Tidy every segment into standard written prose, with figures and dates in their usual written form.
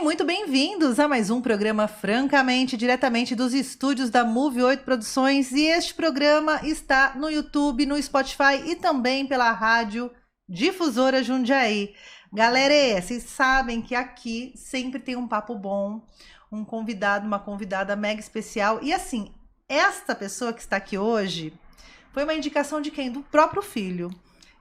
muito bem-vindos a mais um programa francamente, diretamente dos estúdios da Move 8 Produções. E este programa está no YouTube, no Spotify e também pela Rádio Difusora Jundiaí. Galera, vocês sabem que aqui sempre tem um papo bom, um convidado, uma convidada mega especial. E assim, esta pessoa que está aqui hoje foi uma indicação de quem? Do próprio filho.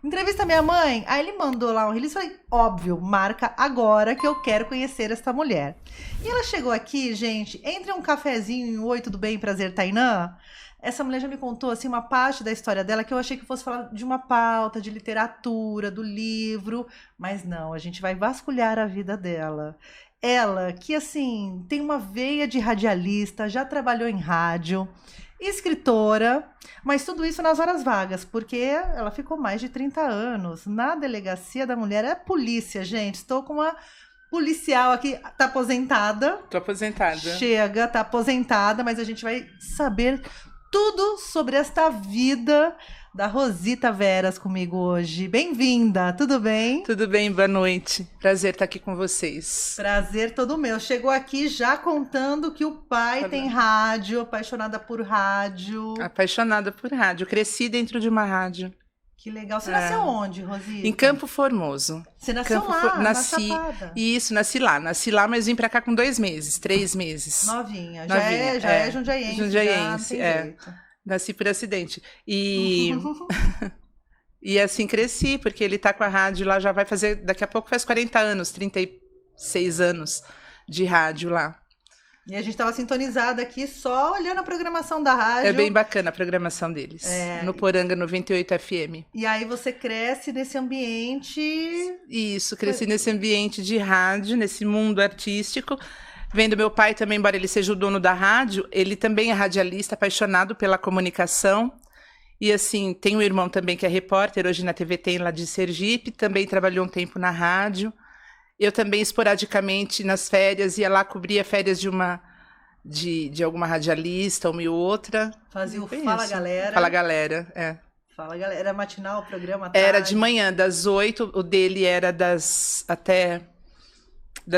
Entrevista minha mãe, aí ele mandou lá um release, falei, óbvio, marca agora que eu quero conhecer esta mulher. E ela chegou aqui, gente, entre um cafezinho e um oi, tudo bem, prazer, Tainã. Essa mulher já me contou, assim, uma parte da história dela que eu achei que fosse falar de uma pauta, de literatura, do livro, mas não, a gente vai vasculhar a vida dela. Ela, que, assim, tem uma veia de radialista, já trabalhou em rádio, escritora, mas tudo isso nas horas vagas, porque ela ficou mais de 30 anos na Delegacia da Mulher. É polícia, gente. Estou com uma policial aqui, tá aposentada. Tô aposentada. Chega, tá aposentada, mas a gente vai saber tudo sobre esta vida da Rosita Veras comigo hoje. Bem-vinda, tudo bem? Tudo bem, boa noite. Prazer estar aqui com vocês. Prazer todo meu. Chegou aqui já contando que o pai tem rádio, apaixonada por rádio. Apaixonada por rádio. Cresci dentro de uma rádio. Que legal. Você nasceu onde, Rosita? Em Campo Formoso. Você nasceu lá, nasci, na Chapada? Isso, nasci lá, mas vim pra cá com 2 meses, 3 meses. Novinha. Novinha, Já é jundiaiense. Jundiaiense, já, não tem jeito. Nasci por acidente. E assim cresci, porque ele tá com a rádio lá, já vai fazer, daqui a pouco faz 40 anos, 36 anos de rádio lá. E a gente tava sintonizada aqui só olhando a programação da rádio. É bem bacana a programação deles, no Poranga 98 FM. E aí você cresce nesse ambiente... Isso, cresci nesse ambiente de rádio, nesse mundo artístico. Vendo meu pai também, embora ele seja o dono da rádio, ele também é radialista, apaixonado pela comunicação. E assim, tem um irmão também que é repórter, hoje na TV tem lá de Sergipe, também trabalhou um tempo na rádio. Eu também, esporadicamente, nas férias, ia lá cobrir férias de alguma radialista, uma e outra. Fazia o Fala Galera. Fala Galera, é. Fala Galera, era matinal o programa? Era de manhã, das 8, o dele era das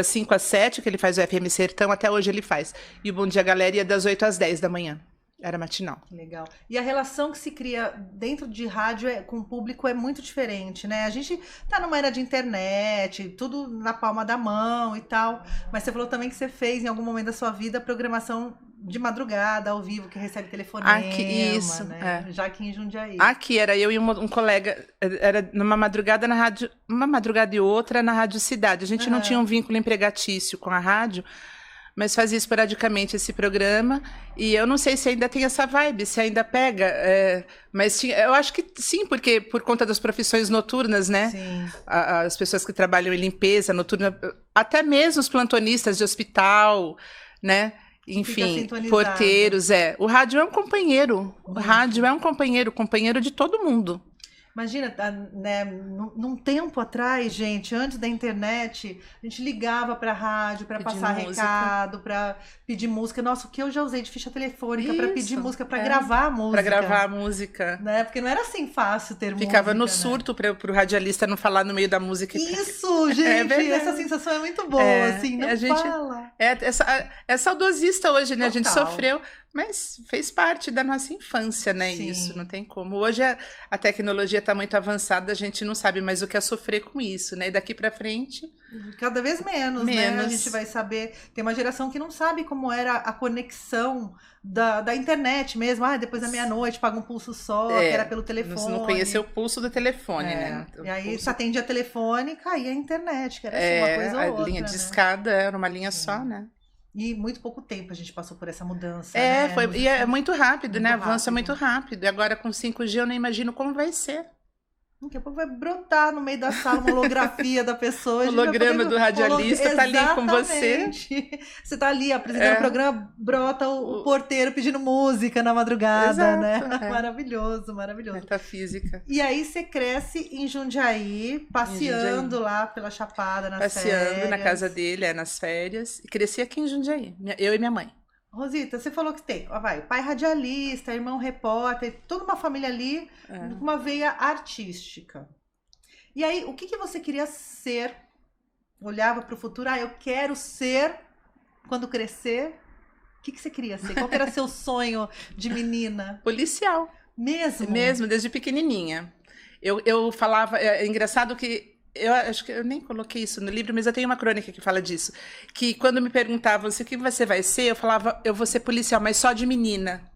5 às 7, que ele faz o FM Sertão, até hoje ele faz. E o Bom Dia Galera ia das 8 às 10 da manhã. Era matinal. Legal. E a relação que se cria dentro de rádio com o público é muito diferente, né? A gente tá numa era de internet, tudo na palma da mão e tal. Mas você falou também que você fez, em algum momento da sua vida, programação de madrugada, ao vivo, que recebe telefonema, isso, né? Já aqui em Jundiaí. Aqui era eu e um colega, era numa madrugada na rádio, uma madrugada e outra na Rádio Cidade. A gente não tinha um vínculo empregatício com a rádio, mas fazia esporadicamente esse programa, e eu não sei se ainda tem essa vibe, se ainda pega, mas eu acho que sim, porque por conta das profissões noturnas, né? Sim. As pessoas que trabalham em limpeza noturna, até mesmo os plantonistas de hospital, né? Enfim, porteiros, O rádio é um companheiro, o rádio é um companheiro de todo mundo. Imagina, né, num tempo atrás, gente, antes da internet, a gente ligava pra rádio para passar recado, para pedir música. Nossa, o que eu já usei de ficha telefônica para pedir música, para gravar a música. Para gravar a música. Né? Porque não era assim fácil ter música. Ficava no surto, né? Pro radialista não falar no meio da música. Isso, gente, essa sensação é muito boa, assim, não fala. É saudosista hoje, né? Total. A gente sofreu, mas fez parte da nossa infância, né? Sim. Isso, não tem como. Hoje a tecnologia está muito avançada, a gente não sabe mais o que é sofrer com isso, né? E daqui para frente... Cada vez menos, né? A gente vai saber... Tem uma geração que não sabe como era a conexão da internet mesmo. Depois da meia-noite, paga um pulso só, que era pelo telefone. Não conhecia o pulso do telefone, né? E aí você atendia telefone e caía a internet, que era assim, uma coisa ou outra. A linha de escada era uma linha só, né? E muito pouco tempo a gente passou por essa mudança. E é muito rápido, né? Avança muito rápido. E agora com 5G eu não imagino como vai ser. Daqui a pouco vai brotar no meio da sala uma holografia da pessoa. O holograma do radialista tá ali com você. Você tá ali apresentando o programa, brota o porteiro pedindo música na madrugada, né? Maravilhoso, maravilhoso. Metafísica. E aí você cresce em Jundiaí, passeando lá pela Chapada, nas férias. Passeando na casa dele, nas férias. E cresci aqui em Jundiaí, eu e minha mãe. Rosita, você falou que tem, pai radialista, irmão repórter, toda uma família ali, com uma veia artística. E aí, o que você queria ser olhava para o futuro, eu quero ser, quando crescer, o que você queria ser? Qual que era seu sonho de menina? Policial. Mesmo? Mesmo, desde pequenininha. Eu falava, é engraçado que, eu acho que eu nem coloquei isso no livro, mas eu tenho uma crônica que fala disso, que quando me perguntavam assim, o que você vai ser, eu falava, eu vou ser policial, mas só de menina.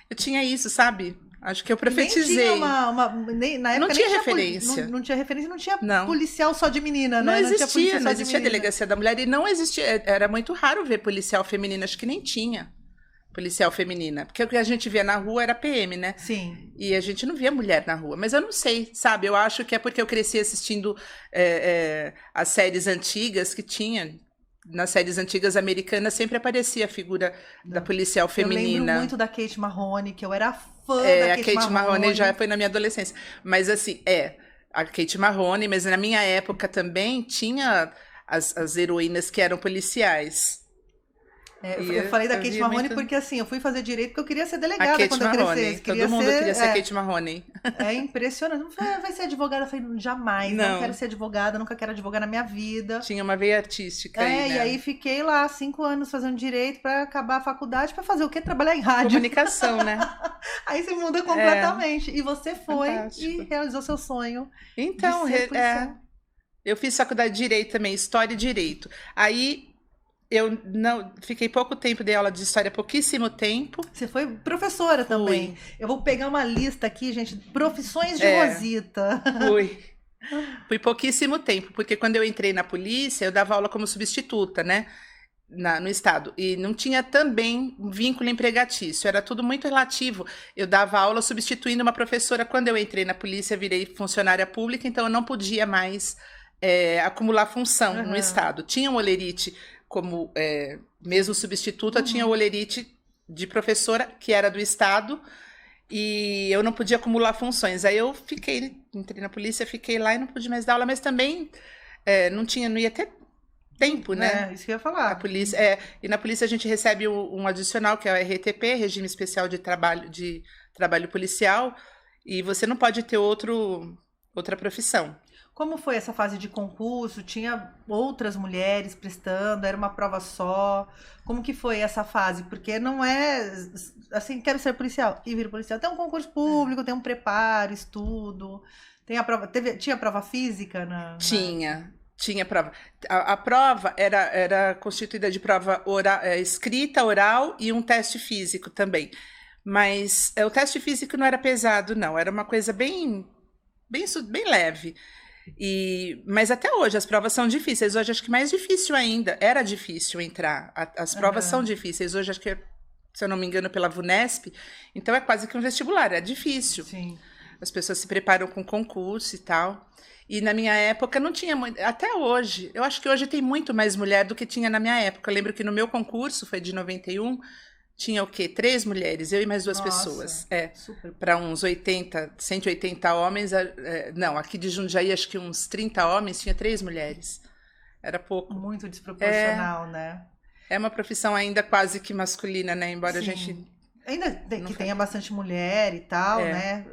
Eu tinha isso, sabe? Acho que eu profetizei. Na época não tinha referência. Não tinha referência, não tinha policial só de menina, né? Não existia a delegacia da mulher e não existia. Era muito raro ver policial feminina, acho que nem tinha policial feminina. Porque o que a gente via na rua era PM, né? Sim. E a gente não via mulher na rua. Mas eu não sei, sabe? Eu acho que é porque eu cresci assistindo as séries antigas que tinha. Nas séries antigas americanas sempre aparecia a figura da policial feminina. Eu lembro muito da Kate Mahoney, que eu era fã da Kate Mahoney já foi na minha adolescência. Mas assim, a Kate Mahoney, mas na minha época também tinha as heroínas que eram policiais. Eu falei da Kate Mahoney porque assim, eu fui fazer direito porque eu queria ser delegada quando eu crescesse. Todo mundo queria ser Kate Mahoney. É impressionante. Não falei, vai ser advogada? Eu falei, jamais, não quero ser advogada, nunca quero advogar na minha vida. Tinha uma veia artística aí, né? E aí fiquei lá 5 anos fazendo direito pra acabar a faculdade, pra fazer o quê? Trabalhar em rádio. Comunicação, né? Aí você muda completamente. E você foi e realizou seu sonho. Então, eu fiz faculdade de Direito também, História e Direito. Aí eu não fiquei pouco tempo, dei aula de história, pouquíssimo tempo. Você foi professora também. Eu vou pegar uma lista aqui, gente, profissões de Rosita. Fui pouquíssimo tempo, porque quando eu entrei na polícia, eu dava aula como substituta, né? No estado. E não tinha também vínculo empregatício, era tudo muito relativo. Eu dava aula substituindo uma professora. Quando eu entrei na polícia, virei funcionária pública, então eu não podia mais acumular função no estado. Tinha um olerite como mesmo substituta, tinha o olerite de professora, que era do estado, e eu não podia acumular funções. Aí eu entrei na polícia, fiquei lá e não pude mais dar aula, mas também não ia ter tempo, né? Isso que eu ia falar. A polícia, e na polícia a gente recebe um adicional, que é o RTP, Regime Especial de Trabalho Policial, e você não pode ter outra profissão. Como foi essa fase de concurso? Tinha outras mulheres prestando? Era uma prova só? Como que foi essa fase? Porque não é assim, quero ser policial e viro policial. Tem um concurso público, tem um preparo, estudo. Tem a prova. Tinha prova física? Tinha prova. A prova era constituída de prova escrita, oral e um teste físico também. Mas o teste físico não era pesado, não. Era uma coisa bem leve. Mas até hoje as provas são difíceis. Hoje acho que mais difícil ainda. Era difícil entrar. As provas são difíceis. Hoje acho que, se eu não me engano, pela VUNESP. Então é quase que um vestibular. É difícil. Sim. As pessoas se preparam com concurso e tal. E na minha época não tinha muito. Até hoje. Eu acho que hoje tem muito mais mulher do que tinha na minha época. Eu lembro que no meu concurso, foi de 91... Tinha o quê? 3 mulheres, eu e mais 2 pessoas. Para uns 180 homens. Não, aqui de Jundiaí, acho que uns 30 homens, tinha 3 mulheres. Era pouco. Muito desproporcional, né? É uma profissão ainda quase que masculina, né? Embora a gente... Ainda tenha bastante mulher e tal, né?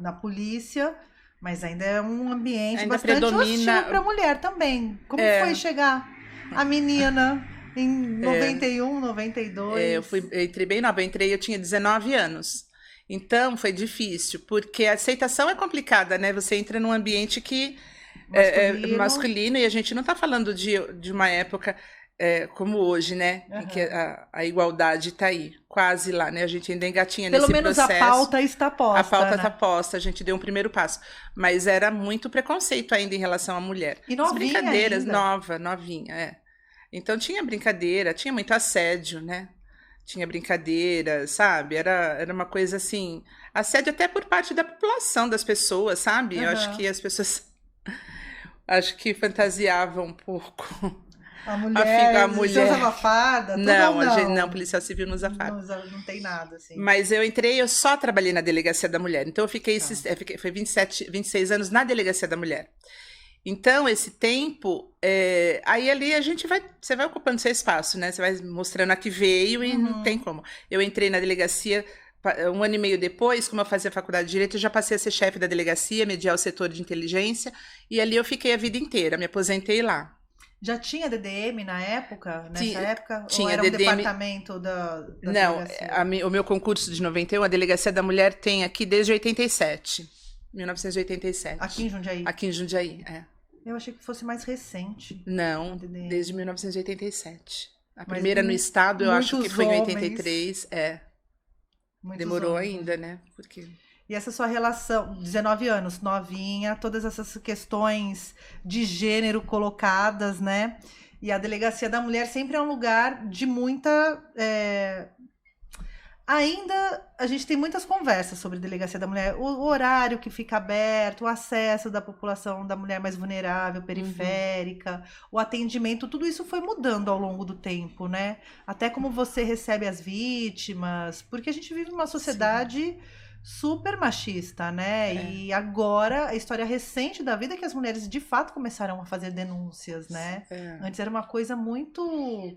Na polícia, mas ainda é um ambiente ainda bastante hostil para mulher também. Como foi chegar a menina... Em 91, 92. Eu entrei bem nova, eu tinha 19 anos. Então, foi difícil, porque a aceitação é complicada, né? Você entra num ambiente que é masculino, e a gente não está falando de uma época como hoje, né? Em que a igualdade está aí, quase lá, né? A gente ainda engatinha nesse processo. Pelo menos a pauta está posta. A pauta está posta, a gente deu um primeiro passo. Mas era muito preconceito ainda em relação à mulher. E novinha. As brincadeiras, ainda. novinha. Então tinha brincadeira, tinha muito assédio, né? Tinha brincadeira, sabe? Era uma coisa assim, assédio até por parte da população, das pessoas, sabe? Eu acho que as pessoas fantasiavam um pouco. A mulher usava farda? Não, policial civil não usa farda. Não tem nada, assim. Mas eu só trabalhei na Delegacia da Mulher. Então eu fiquei, foi 26 anos na Delegacia da Mulher. Então, esse tempo, aí ali você vai ocupando seu espaço, né? Você vai mostrando a que veio e não tem como. Eu entrei na delegacia Um ano e meio depois, como eu fazia faculdade de Direito, eu já passei a ser chefe da delegacia, mediar o setor de inteligência, e ali eu fiquei a vida inteira, me aposentei lá. Já tinha DDM na época, nessa época? Tinha ou era DDM... um departamento da Não, delegacia? o meu concurso de 91, a Delegacia da Mulher tem aqui desde 87, 1987. Aqui em Jundiaí? Aqui em Jundiaí, é. Eu achei que fosse mais recente. Não, desde 1987. A Mas primeira no estado, eu acho que foi em homens, 83, Demorou homens. ainda, né? Porque... E essa sua relação, 19 anos, novinha, todas essas questões de gênero colocadas, né? E a Delegacia da Mulher sempre é um lugar de muita... Ainda a gente tem muitas conversas sobre Delegacia da Mulher, o horário que fica aberto, o acesso da população da mulher mais vulnerável, periférica, o atendimento, tudo isso foi mudando ao longo do tempo, né? Até como você recebe as vítimas, porque a gente vive numa sociedade super machista, né? E agora, a história recente da vida é que as mulheres de fato começaram a fazer denúncias, né? Antes era uma coisa muito...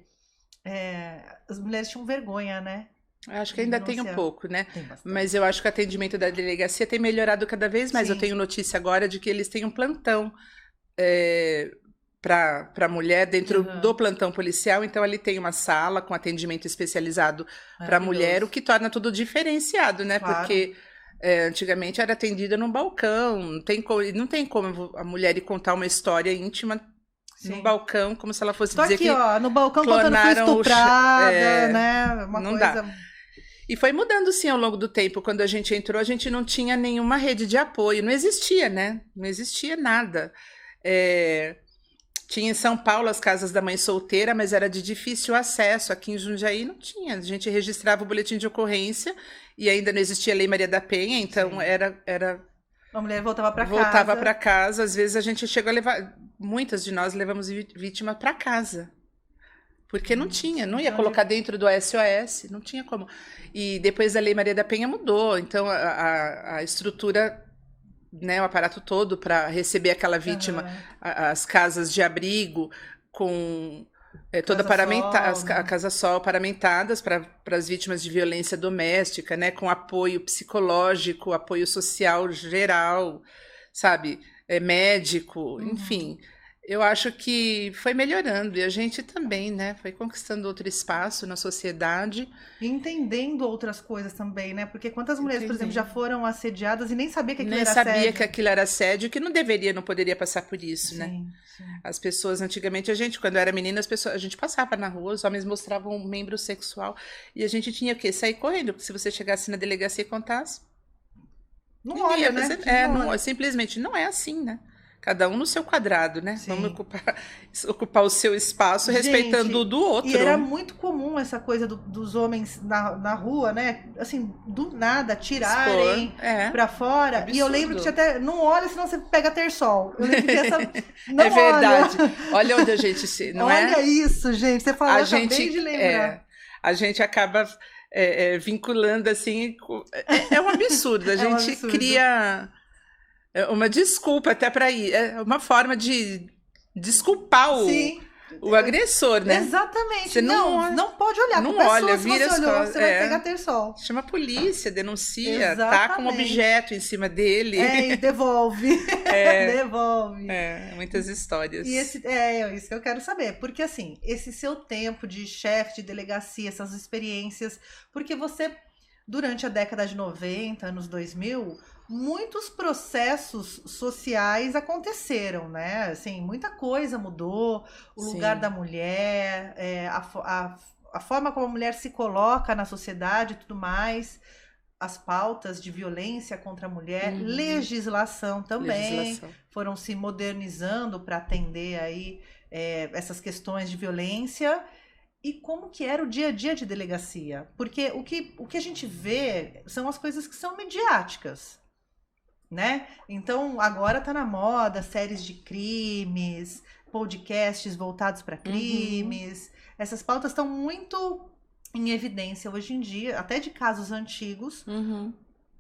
as mulheres tinham vergonha, né? Acho que ainda tem um pouco, né? Tem bastante. Mas eu acho que o atendimento da delegacia tem melhorado cada vez mais. Sim. Eu tenho notícia agora de que eles têm um plantão para a mulher dentro do plantão policial. Então, ali tem uma sala com atendimento especializado para a mulher, o que torna tudo diferenciado, né? Claro. Porque antigamente era atendida num balcão. Não tem como a mulher ir contar uma história íntima no balcão, como se ela fosse dizer aqui, que ó, no balcão contando que foi estuprada, né? Uma não coisa... dá. E foi mudando, sim, ao longo do tempo. Quando a gente entrou, a gente não tinha nenhuma rede de apoio. Não existia, né? Não existia nada. Tinha em São Paulo as casas da mãe solteira, mas era de difícil acesso. Aqui em Jundiaí não tinha. A gente registrava o boletim de ocorrência e ainda não existia a Lei Maria da Penha, então era... A mulher voltava para casa. Voltava para casa. Às vezes a gente chegou a levar... Muitas de nós levamos vítima para casa. Porque não tinha, não ia colocar dentro do SOS, não tinha como. E depois a Lei Maria da Penha mudou, então a estrutura, né, o aparato todo para receber aquela vítima, as casas de abrigo com toda a Casa Sol paramentadas para as vítimas de violência doméstica, né, com apoio psicológico, apoio social geral, sabe, médico, enfim. Eu acho que foi melhorando e a gente também, né? Foi conquistando outro espaço na sociedade. E entendendo outras coisas também, né? Porque quantas mulheres, por exemplo, já foram assediadas e nem sabia que aquilo era assédio. Nem sabia que aquilo era assédio, que não poderia passar por isso, né? Sim. As pessoas, antigamente, quando era menina, a gente passava na rua, os homens mostravam um membro sexual e a gente tinha o quê? Sair correndo, porque se você chegasse na delegacia e contasse... Não olha, né? Simplesmente não é assim, né? Cada um no seu quadrado, né? Sim. Vamos ocupar o seu espaço, gente, respeitando o do outro. E era muito comum essa coisa dos homens na rua, né? Assim, do nada, tirarem pra fora. Absurdo. E eu lembro que tinha até... Não olha, senão você pega terçol. Eu lembro que essa... Não verdade. Olha onde a gente se... Não olha isso, gente. Você falou, acabei de lembrar. A gente acaba vinculando, assim... É um absurdo. A gente cria... uma desculpa até para ir. É uma forma de desculpar o agressor, né? Exatamente. Você não pode olhar. Não pessoa, olha, vira se você olhou, você vai pegar terçol. Chama a polícia, denuncia, tá com um objeto em cima dele. E devolve. Devolve. Muitas histórias. E isso que eu quero saber. Porque, assim, esse seu tempo de chefe de delegacia, essas experiências... Porque você, durante a década de 90, anos 2000... muitos processos sociais aconteceram, né? Assim, muita coisa mudou, o lugar da mulher, a forma como a mulher se coloca na sociedade e tudo mais, as pautas de violência contra a mulher, legislação também, foram se modernizando para atender aí essas questões de violência. E como que era o dia a dia de delegacia? Porque o que a gente vê são as coisas que são midiáticas, né? Então, agora tá na moda séries de crimes, podcasts voltados para crimes. Essas pautas estão muito em evidência hoje em dia, até de casos antigos,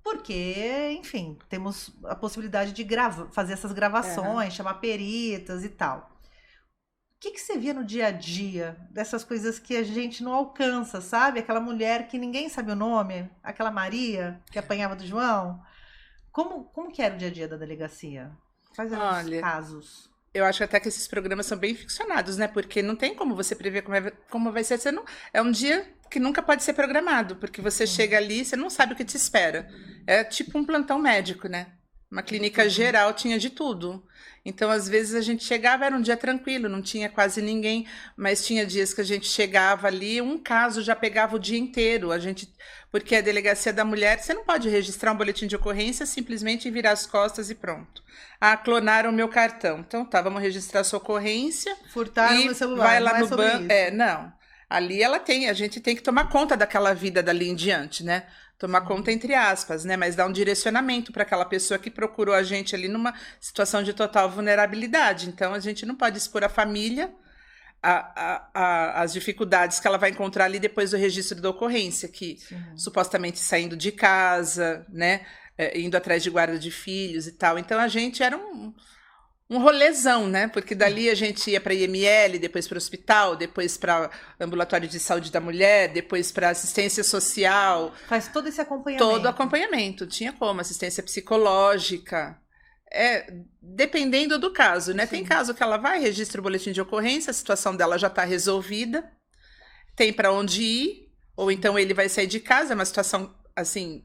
porque, enfim, temos a possibilidade de fazer essas gravações, chamar peritas e tal. que você via no dia a dia dessas coisas que a gente não alcança, sabe? Aquela mulher que ninguém sabe o nome, aquela Maria que apanhava do João. Como que era o dia a dia da delegacia? Quais eram os casos? Eu acho até que esses programas são bem ficcionados, né? Porque não tem como você prever como vai ser. Você não, é um dia que nunca pode ser programado, porque você chega ali e você não sabe o que te espera. É tipo um plantão médico, né? Uma clínica geral tinha de tudo. Então, às vezes, a gente chegava, era um dia tranquilo, não tinha quase ninguém, mas tinha dias que a gente chegava ali, um caso já pegava o dia inteiro. Porque a delegacia da mulher, você não pode registrar um boletim de ocorrência simplesmente virar as costas e pronto. Ah, clonaram o meu cartão. Então, tá, vamos registrar sua ocorrência. Furtaram o celular, vai lá no banco. Não. Ali a gente tem que tomar conta daquela vida dali em diante, né? Tomar conta entre aspas, né? Mas dar um direcionamento para aquela pessoa que procurou a gente ali numa situação de total vulnerabilidade. Então, a gente não pode expor a família as dificuldades que ela vai encontrar ali depois do registro da ocorrência, que supostamente saindo de casa, né? Indo atrás de guarda de filhos e tal. Então, a gente era um rolezão, né? Porque dali a gente ia para IML, depois para o hospital, depois para ambulatório de saúde da mulher, depois para assistência social. Faz todo esse acompanhamento. Todo acompanhamento. Tinha como assistência psicológica. Dependendo do caso, né? Sim. Tem caso que ela vai, registra o boletim de ocorrência, a situação dela já está resolvida, tem para onde ir, ou então ele vai sair de casa, é uma situação assim.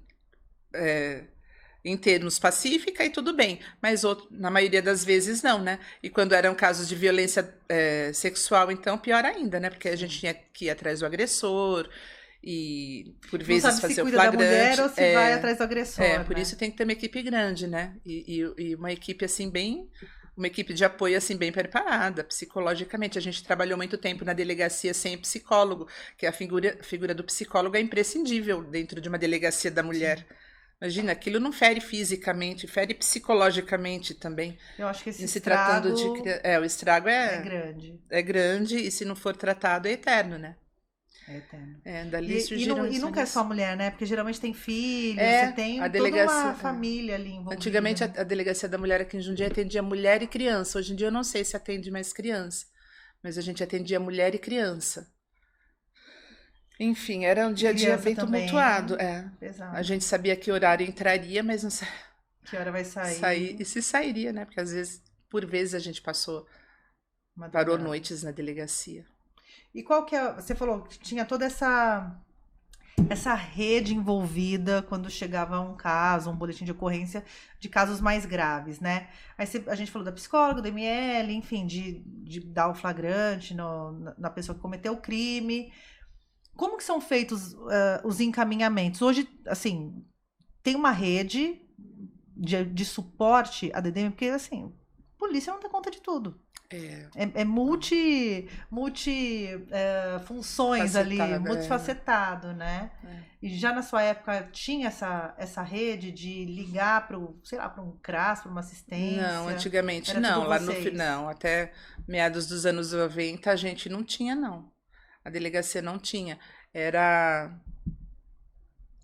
Em termos pacífica e tudo bem, mas na maioria das vezes não, né? E quando eram casos de violência sexual, então pior ainda, né? Porque a gente tinha que ir atrás do agressor e por vezes não sabe fazer se o cuida flagrante. Da mulher ou se vai atrás do agressor. Por isso tem que ter uma equipe grande, né? E uma equipe assim uma equipe de apoio assim bem preparada psicologicamente. A gente trabalhou muito tempo na delegacia sem psicólogo, que a figura do psicólogo é imprescindível dentro de uma delegacia da mulher. Sim. Imagina, aquilo não fere fisicamente, fere psicologicamente também. Eu acho que esse estrago... o estrago é grande. É grande e se não for tratado é eterno, né? É eterno. Dali surgiram... E nunca é só mulher, né? Porque geralmente tem filhos, você tem toda uma família ali envolvida. Antigamente a delegacia da mulher aqui em Jundiaí atendia mulher e criança. Hoje em dia eu não sei se atende mais criança, mas a gente atendia mulher e criança. Enfim, era um dia a dia bem tumultuado. Exato. A gente sabia que horário entraria, mas não sabia que hora vai sair. E se sairia, né? Porque às vezes, por vezes, a gente parou noites na delegacia. E qual que é... Você falou que tinha toda essa rede envolvida quando chegava um caso, um boletim de ocorrência de casos mais graves, né? Aí a gente falou da psicóloga, do ML, enfim, de dar o flagrante na pessoa que cometeu o crime. Como que são feitos os encaminhamentos? Hoje, assim, tem uma rede de suporte à DDM, porque, assim, a polícia não dá conta de tudo. É funções ali, multifacetado, né? E já na sua época tinha essa rede de ligar para um CRAS, para uma assistência? Não, antigamente não. Lá não, até meados dos anos 90 a gente não tinha, não. A delegacia não tinha.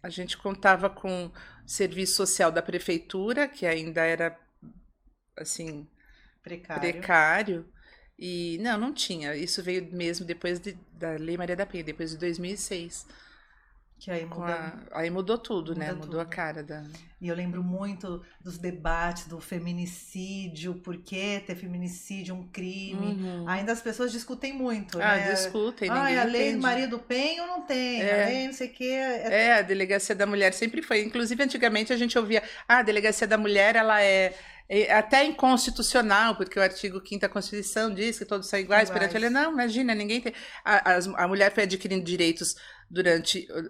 A gente contava com o serviço social da prefeitura, que ainda era, assim, precário. E não tinha. Isso veio mesmo depois da Lei Maria da Penha, depois de 2006. Que aí mudou tudo, né? Mudou a cara da... E eu lembro muito dos debates do feminicídio, por que ter feminicídio um crime. Ainda as pessoas discutem muito, né? Discutem, ninguém a lei do Maria do Penho não tem, a lei não sei o quê. A delegacia da mulher sempre foi. Inclusive, antigamente a gente ouvia, a delegacia da mulher, ela é até inconstitucional, porque o artigo 5º da Constituição diz que todos são iguais perante a lei. Não, imagina, ninguém tem... A mulher foi adquirindo direitos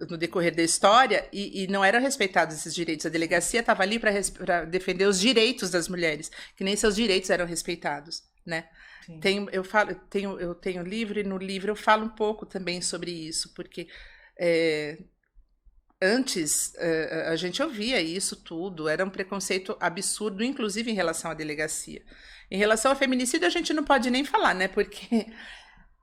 no decorrer da história e não eram respeitados esses direitos. A delegacia estava ali para defender os direitos das mulheres, que nem seus direitos eram respeitados, né? Eu tenho livro e no livro eu falo um pouco também sobre isso, porque antes a gente ouvia isso tudo, era um preconceito absurdo, inclusive em relação à delegacia. Em relação ao feminicídio a gente não pode nem falar, né? Porque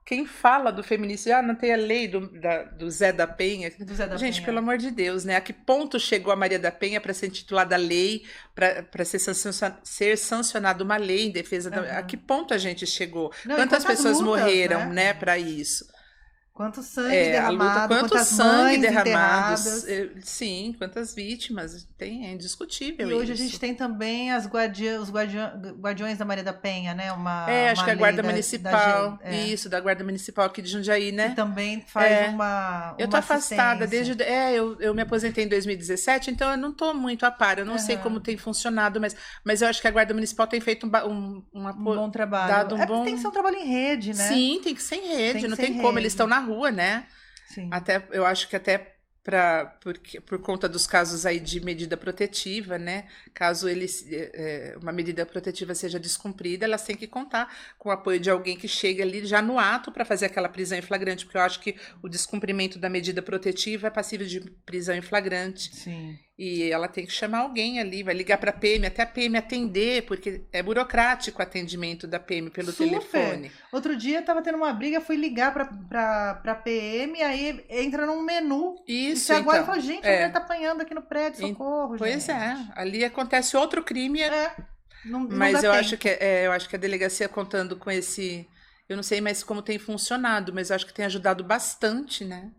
quem fala do feminicídio, não tem a lei do Zé da Penha. Do Zé da Gente, Penha. pelo amor de Deus, né? A que ponto chegou a Maria da Penha para ser intitulada lei, para ser sancionada uma lei em defesa da... A que ponto a gente chegou? Não, Quantas pessoas lutas, morreram, né, para isso? Quanto sangue derramado, quanto quantas sangue mães derramado, enterradas. sim, quantas vítimas, é indiscutível E hoje isso. a gente tem também os guardiões da Maria da Penha, né? Acho que é a Guarda Municipal, isso, da Guarda Municipal aqui de Jundiaí, né? que também faz uma Eu tô afastada assistência. desde... eu me aposentei em 2017, então eu não tô muito a par, eu não sei como tem funcionado, mas eu acho que a Guarda Municipal tem feito um bom trabalho. dado um bom... Tem que ser um trabalho em rede, né? Sim, tem que ser em rede, Tem que não ser tem em como, rede. eles estão na rua, né? Sim. Eu acho que até por conta dos casos aí de medida protetiva, né? Caso uma medida protetiva seja descumprida, elas têm que contar com o apoio de alguém que chegue ali já no ato para fazer aquela prisão em flagrante, porque eu acho que o descumprimento da medida protetiva é passível de prisão em flagrante. Sim. E ela tem que chamar alguém ali, vai ligar para a PM, até a PM atender, porque é burocrático o atendimento da PM pelo telefone. Outro dia tava tendo uma briga, fui ligar pra PM, aí entra num menu. Isso, e você agora fala, gente, a mulher tá apanhando aqui no prédio, socorro, Pois gente. Ali acontece outro crime. Mas eu acho que a delegacia contando com esse... Eu não sei mais como tem funcionado, mas eu acho que tem ajudado bastante, né?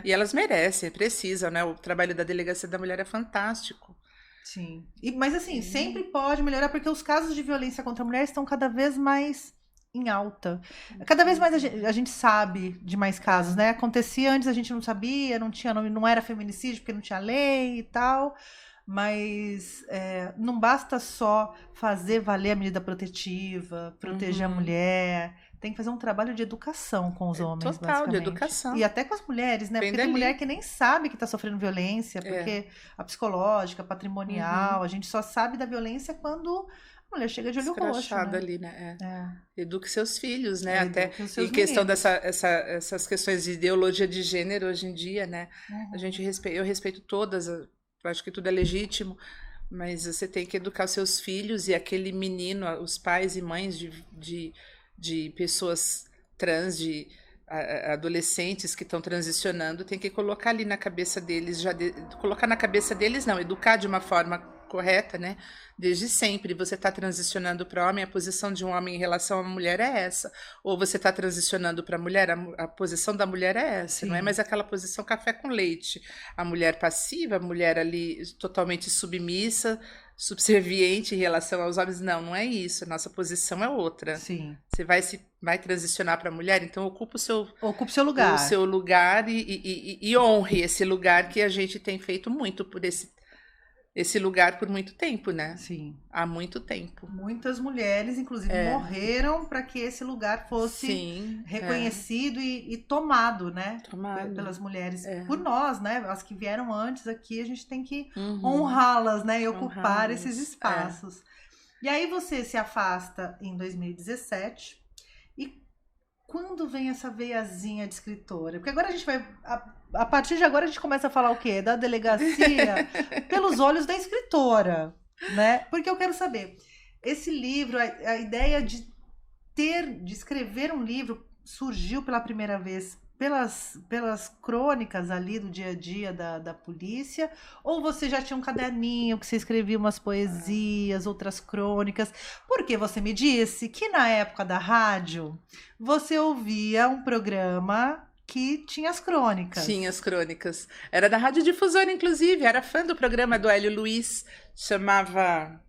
E elas merecem, precisam, né? O trabalho da Delegacia da Mulher é fantástico. Sim. Mas assim, sempre pode melhorar, porque os casos de violência contra a mulher estão cada vez mais em alta. Cada vez mais a gente sabe de mais casos, né? Acontecia antes, a gente não sabia, não era feminicídio, porque não tinha lei e tal. Mas não basta só fazer valer a medida protetiva, proteger a mulher. Tem que fazer um trabalho de educação com os homens, total, de educação. E até com as mulheres, né? Porque tem mulher que nem sabe que está sofrendo violência, porque a psicológica, a patrimonial, a gente só sabe da violência quando a mulher chega de olho roxo, né? ali, né? Eduque seus filhos, né? Até em questão essas questões de ideologia de gênero hoje em dia, né? Eu respeito todas, eu acho que tudo é legítimo, mas você tem que educar seus filhos e aquele menino, os pais e mães de pessoas trans, de adolescentes que estão transicionando, tem que colocar ali na cabeça deles, colocar na cabeça deles não, educar de uma forma correta, né? Desde sempre, você está transicionando para homem, a posição de um homem em relação a uma mulher é essa. Ou você está transicionando para a mulher, a posição da mulher é essa. Sim. Não é mais aquela posição café com leite. A mulher passiva, a mulher ali totalmente submissa, subserviente em relação aos homens. Não é isso. A nossa posição é outra. Sim. Você vai transicionar para a mulher, então ocupe o seu lugar. O seu lugar e honre esse lugar que a gente tem feito muito por esse lugar por muito tempo, né? Sim. Há muito tempo. Muitas mulheres, inclusive, morreram para que esse lugar fosse reconhecido e tomado, né? Pelas mulheres. Por nós, né? As que vieram antes aqui, a gente tem que honrá-las, né? E ocupar esses espaços. E aí você se afasta em 2017. E quando vem essa veiazinha de escritora? Porque agora a gente vai... A partir de agora a gente começa a falar o quê? Da delegacia pelos olhos da escritora, né? Porque eu quero saber, esse livro, a ideia de escrever um livro surgiu pela primeira vez pelas crônicas ali do dia a dia da polícia, ou você já tinha um caderninho que você escrevia umas poesias, outras crônicas? Porque você me disse que na época da rádio você ouvia um programa que tinha as crônicas. Tinha as crônicas. Era da Rádio Difusora, inclusive. Era fã do programa do Hélio Luiz. Chamava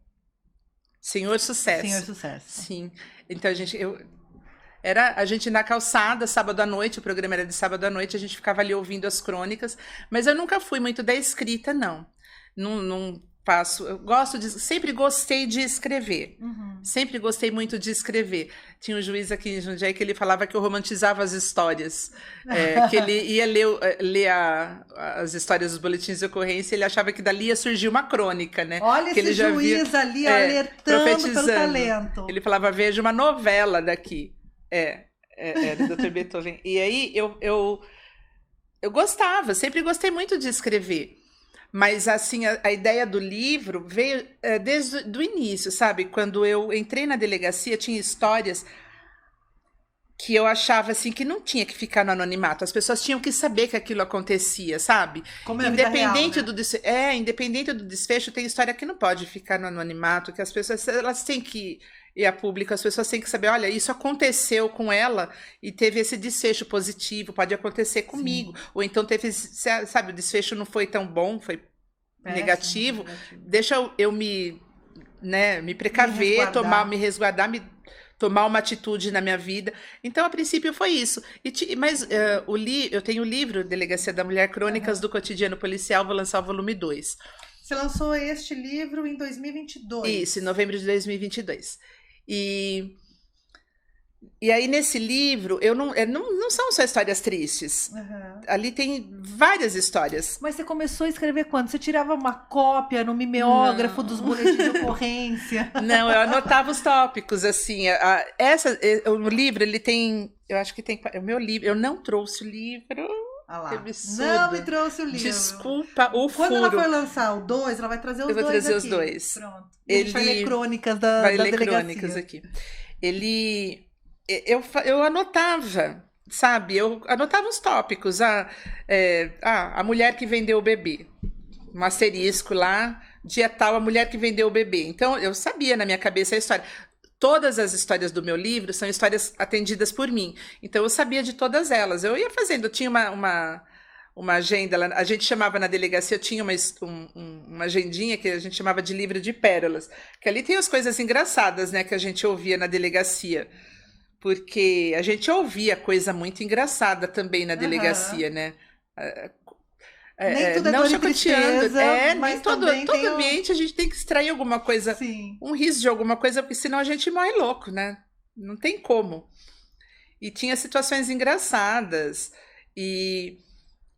Senhor Sucesso. Senhor Sucesso. Sim. Então, a gente na calçada, sábado à noite, o programa era de sábado à noite, a gente ficava ali ouvindo as crônicas. Mas eu nunca fui muito da escrita, não. Não faço... sempre gostei de escrever. Sempre gostei muito de escrever. Tinha um juiz aqui em Jundiaí que ele falava que eu romantizava as histórias. Que ele ia ler as histórias dos boletins de ocorrência, ele achava que dali ia surgir uma crônica, né? Olha que esse juiz ali alertando pelo talento. Ele falava, veja uma novela daqui. Do Dr. Beethoven. E aí eu gostava, sempre gostei muito de escrever. Mas, assim, a ideia do livro veio desde o início, sabe? Quando eu entrei na delegacia, tinha histórias que eu achava assim que não tinha que ficar no anonimato. As pessoas tinham que saber que aquilo acontecia, sabe? Como é a vida real, né? Independente do desfecho, tem história que não pode ficar no anonimato, que as pessoas elas têm que ir a público, as pessoas têm que saber, olha, isso aconteceu com ela e teve esse desfecho positivo, pode acontecer comigo. Ou então teve, sabe, o desfecho não foi tão bom, foi negativo. Deixa eu me, né, me precaver, me resguardar, tomar uma atitude na minha vida. Então, a princípio, foi isso. Mas eu tenho o livro Delegacia da Mulher, Crônicas do Cotidiano Policial, vou lançar o volume 2. Você lançou este livro em 2022. Isso, em novembro de 2022. E aí, nesse livro, não são só histórias tristes. Ali tem várias histórias. Mas você começou a escrever quando? Você tirava uma cópia no mimeógrafo dos boletins de ocorrência? Não, eu anotava os tópicos, assim. O livro, ele tem... Eu acho que tem... O meu livro... Eu não trouxe o livro... Ah lá. Que absurdo. Não me trouxe o livro. Desculpa o furo. Quando ela for lançar o 2, ela vai trazer os dois aqui. Eu vou trazer os dois. Pronto. A gente vai ler crônicas da Vai delegacia. ler crônicas aqui. Eu anotava, sabe? Eu anotava os tópicos. A mulher que vendeu o bebê. Um asterisco lá, dia tal, a mulher que vendeu o bebê. Então, eu sabia na minha cabeça a história. Todas as histórias do meu livro são histórias atendidas por mim. Então, eu sabia de todas elas. Eu ia fazendo, eu tinha uma agenda, a gente chamava na delegacia, eu tinha uma agendinha que a gente chamava de livro de pérolas. Que ali tem as coisas engraçadas, né, que a gente ouvia na delegacia. Porque a gente ouvia coisa muito engraçada também na delegacia, né? Nem tudo é dor de tristeza, mas todo ambiente a gente tem que extrair alguma coisa, Sim. um riso de alguma coisa, porque senão a gente morre louco, né? Não tem como. E tinha situações engraçadas. E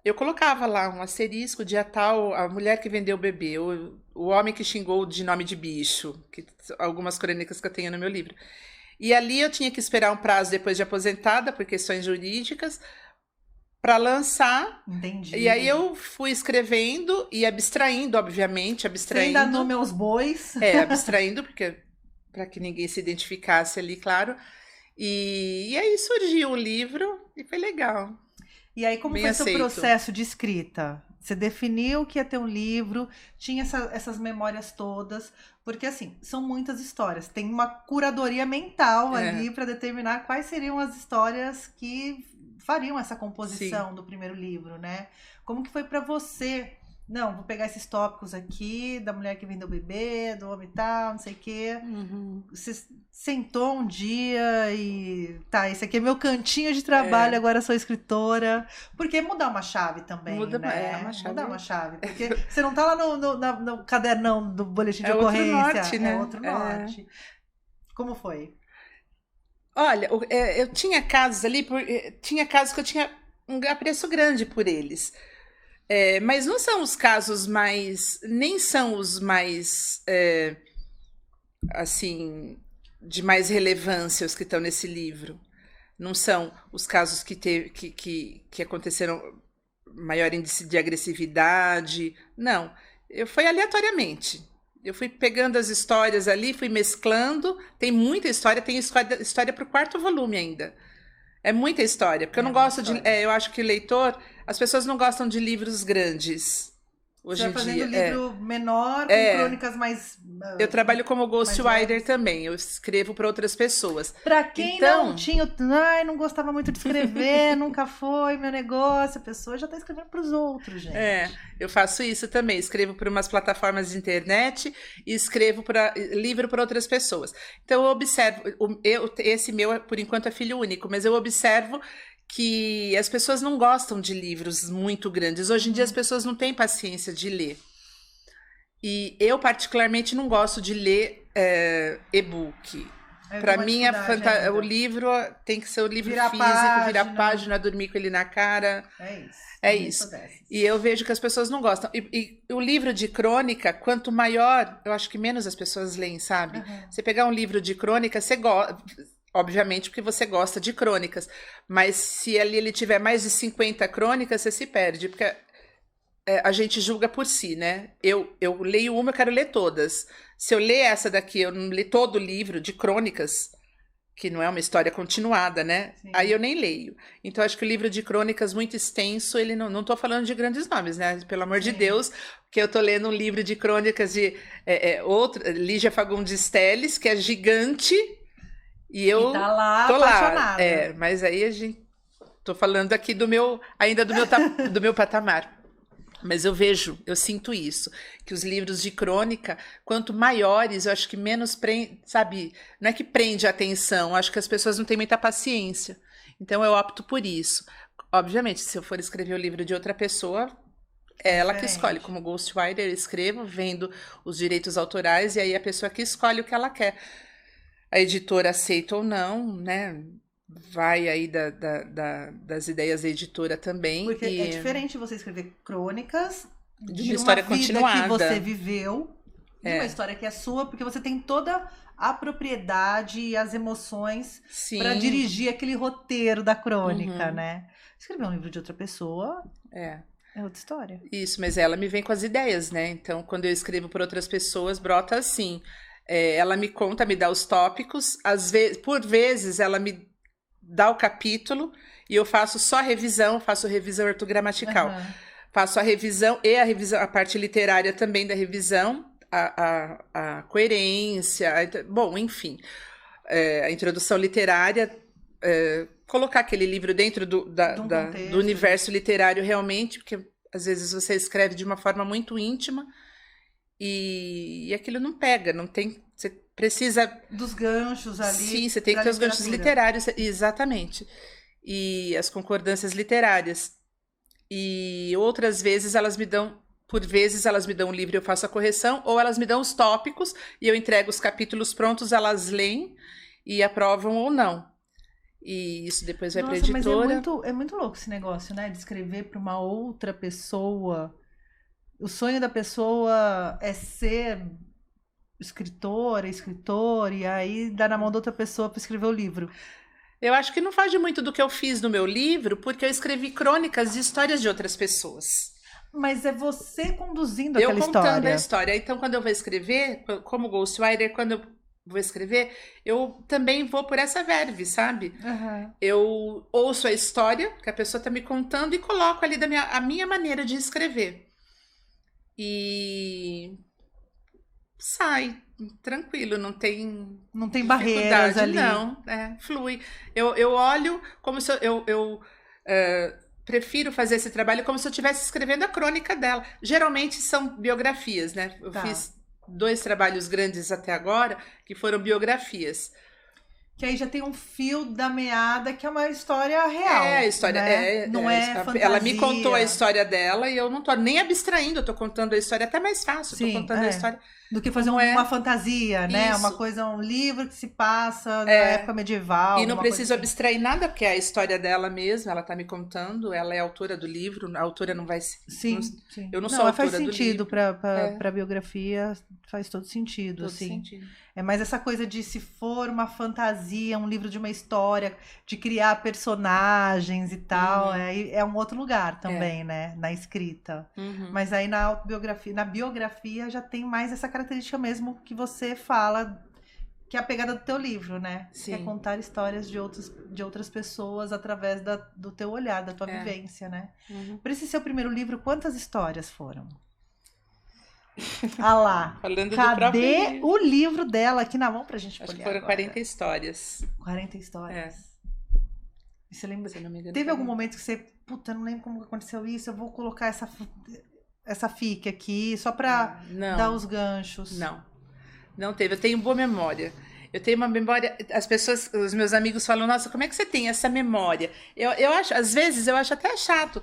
eu colocava lá um asterisco, dia tal, a mulher que vendeu o bebê, o homem que xingou de nome de bicho, algumas crônicas que eu tenho no meu livro. E ali eu tinha que esperar um prazo depois de aposentada, por questões jurídicas, para lançar. Entendi. E aí eu fui escrevendo e abstraindo, obviamente, Sem dar nome aos bois. Abstraindo, porque para que ninguém se identificasse ali, claro. E aí surgiu o livro e foi legal. E aí, como foi seu processo de escrita? Você definiu que ia ter um livro, tinha essas memórias todas, porque assim, são muitas histórias. Tem uma curadoria mental ali para determinar quais seriam as histórias que fariam essa composição do primeiro livro, né? Como que foi para você? Não, vou pegar esses tópicos aqui, da mulher que vendeu o bebê, do homem tal, não sei o quê. Você sentou um dia e... Tá, esse aqui é meu cantinho de trabalho, agora sou escritora. Porque mudar uma chave também, né? Mudar uma chave. Porque você não tá lá no cadernão do boletim de ocorrência. Outro norte, né? É outro norte. Como foi? Olha, eu tinha casos ali, tinha casos que eu tinha um apreço grande por eles. Mas não são os casos mais... Nem são os mais... assim, de mais relevância os que estão nesse livro. Não são os casos que aconteceram maior índice de agressividade. Não. Foi aleatoriamente. Eu fui pegando as histórias ali, fui mesclando. Tem muita história, tem história para o 4º volume ainda. É muita história, porque eu não gosto de... eu acho que leitor... As pessoas não gostam de livros grandes. Hoje Você vai fazendo livro menor, com crônicas mais... Eu trabalho como ghostwriter também. Eu escrevo para outras pessoas. Para quem não tinha... Ai, não gostava muito de escrever, nunca foi meu negócio. A pessoa já está escrevendo para os outros, gente. Eu faço isso também. Escrevo para umas plataformas de internet e escrevo livro para outras pessoas. Então, eu observo... Esse meu, por enquanto, é filho único, mas eu observo que as pessoas não gostam de livros muito grandes. Hoje em dia as pessoas não têm paciência de ler. E eu, particularmente, não gosto de ler e-book. Para mim, o livro tem que ser o livro físico, virar página, dormir com ele na cara. É isso. E eu vejo que as pessoas não gostam. E o livro de crônica, quanto maior, eu acho que menos as pessoas leem, sabe? Você pegar um livro de crônica, você gosta... Obviamente, porque você gosta de crônicas. Mas se ali ele tiver mais de 50 crônicas, você se perde. Porque a gente julga por si, né? Eu leio uma, eu quero ler todas. Se eu ler essa daqui, eu não li todo o livro de crônicas, que não é uma história continuada, né? Sim. Aí eu nem leio. Então, acho que o livro de crônicas muito extenso, ele não tô falando de grandes nomes, né? Pelo amor de Deus, porque eu tô lendo um livro de crônicas de Lígia Fagundes Telles, que é gigante, e eu tá lá tô apaixonada. lá. Mas aí tô falando aqui do meu patamar. Mas eu sinto isso, que os livros de crônica, quanto maiores, eu acho que menos sabe, não é que prende a atenção, acho que as pessoas não têm muita paciência. Então eu opto por isso. Obviamente, se eu for escrever o livro de outra pessoa, é ela que escolhe. Como ghostwriter, eu escrevo vendo os direitos autorais e aí a pessoa que escolhe o que ela quer. A editora aceita ou não, né? Vai aí das ideias da editora também. Porque é diferente você escrever crônicas de uma história vida continuada que você viveu, de uma história que é sua, porque você tem toda a propriedade e as emoções para dirigir aquele roteiro da crônica, né? Escrever um livro de outra pessoa é outra história. Isso, mas ela me vem com as ideias, né? Então, quando eu escrevo por outras pessoas, brota assim. Ela me conta, me dá os tópicos, por vezes ela me dá o capítulo e eu faço só revisão, faço revisão ortogramatical. Faço a revisão, a parte literária também da revisão, a coerência, bom, enfim. A introdução literária, colocar aquele livro dentro do universo literário realmente, porque às vezes você escreve de uma forma muito íntima e aquilo não pega, não tem... Você precisa... Dos ganchos ali. Sim, você tem que ter os ganchos literários, exatamente. E as concordâncias literárias. E outras vezes por vezes elas me dão um livro e eu faço a correção, ou elas me dão os tópicos e eu entrego os capítulos prontos, elas leem e aprovam ou não. E isso depois vai para a editora. Mas é muito louco esse negócio, né? De escrever para uma outra pessoa. O sonho da pessoa é ser... escritor, e aí dá na mão da outra pessoa para escrever o livro. Eu acho que não foge muito do que eu fiz no meu livro, porque eu escrevi crônicas de histórias de outras pessoas. Mas é você conduzindo aquela história. Eu contando a história. Então, quando eu vou escrever, como ghostwriter, quando eu vou escrever, eu também vou por essa verve, sabe? Eu ouço a história que a pessoa está me contando e coloco ali a minha maneira de escrever. E... sai tranquilo, não tem barreiras ali. Não, flui. Eu olho como se eu prefiro fazer esse trabalho como se eu estivesse escrevendo a crônica dela. Geralmente são biografias, né? Eu fiz 2 trabalhos grandes até agora que foram biografias. Que aí já tem um fio da meada que é uma história real. A história não é fantasia. Ela me contou a história dela e eu não tô nem abstraindo, eu tô contando a história até mais fácil. Sim, tô contando a história. Do que fazer uma fantasia, né? Isso. Uma coisa, um livro que se passa na época medieval. E não preciso assim. abstrair nada, porque é a história dela mesma, ela tá me contando, ela é a autora do livro, a autora não vai ser. Sim. Eu não sou a autora do livro. Faz sentido para biografia, faz todo sentido. Todo sentido. É mais essa coisa de se for uma fantasia, um livro de uma história, de criar personagens e tal, é um outro lugar também, né? Na escrita. Mas aí na autobiografia, na biografia já tem mais essa característica mesmo que você fala, que é a pegada do teu livro, né? Sim. Que é contar histórias de outras pessoas através do teu olhar, da tua vivência, né? Por esse seu primeiro livro, quantas histórias foram? Ah lá, falando cadê o livro dela aqui na mão pra gente olhar? Foram agora. 40 histórias. 40 histórias. E você lembra? Se não me engano, teve algum momento que você, puta, não lembro como aconteceu isso, eu vou colocar essa fic aqui só pra dar os ganchos. Não teve. Eu tenho boa memória. Eu tenho uma memória. Os meus amigos falam, nossa, como é que você tem essa memória? Eu acho, às vezes, eu acho até chato.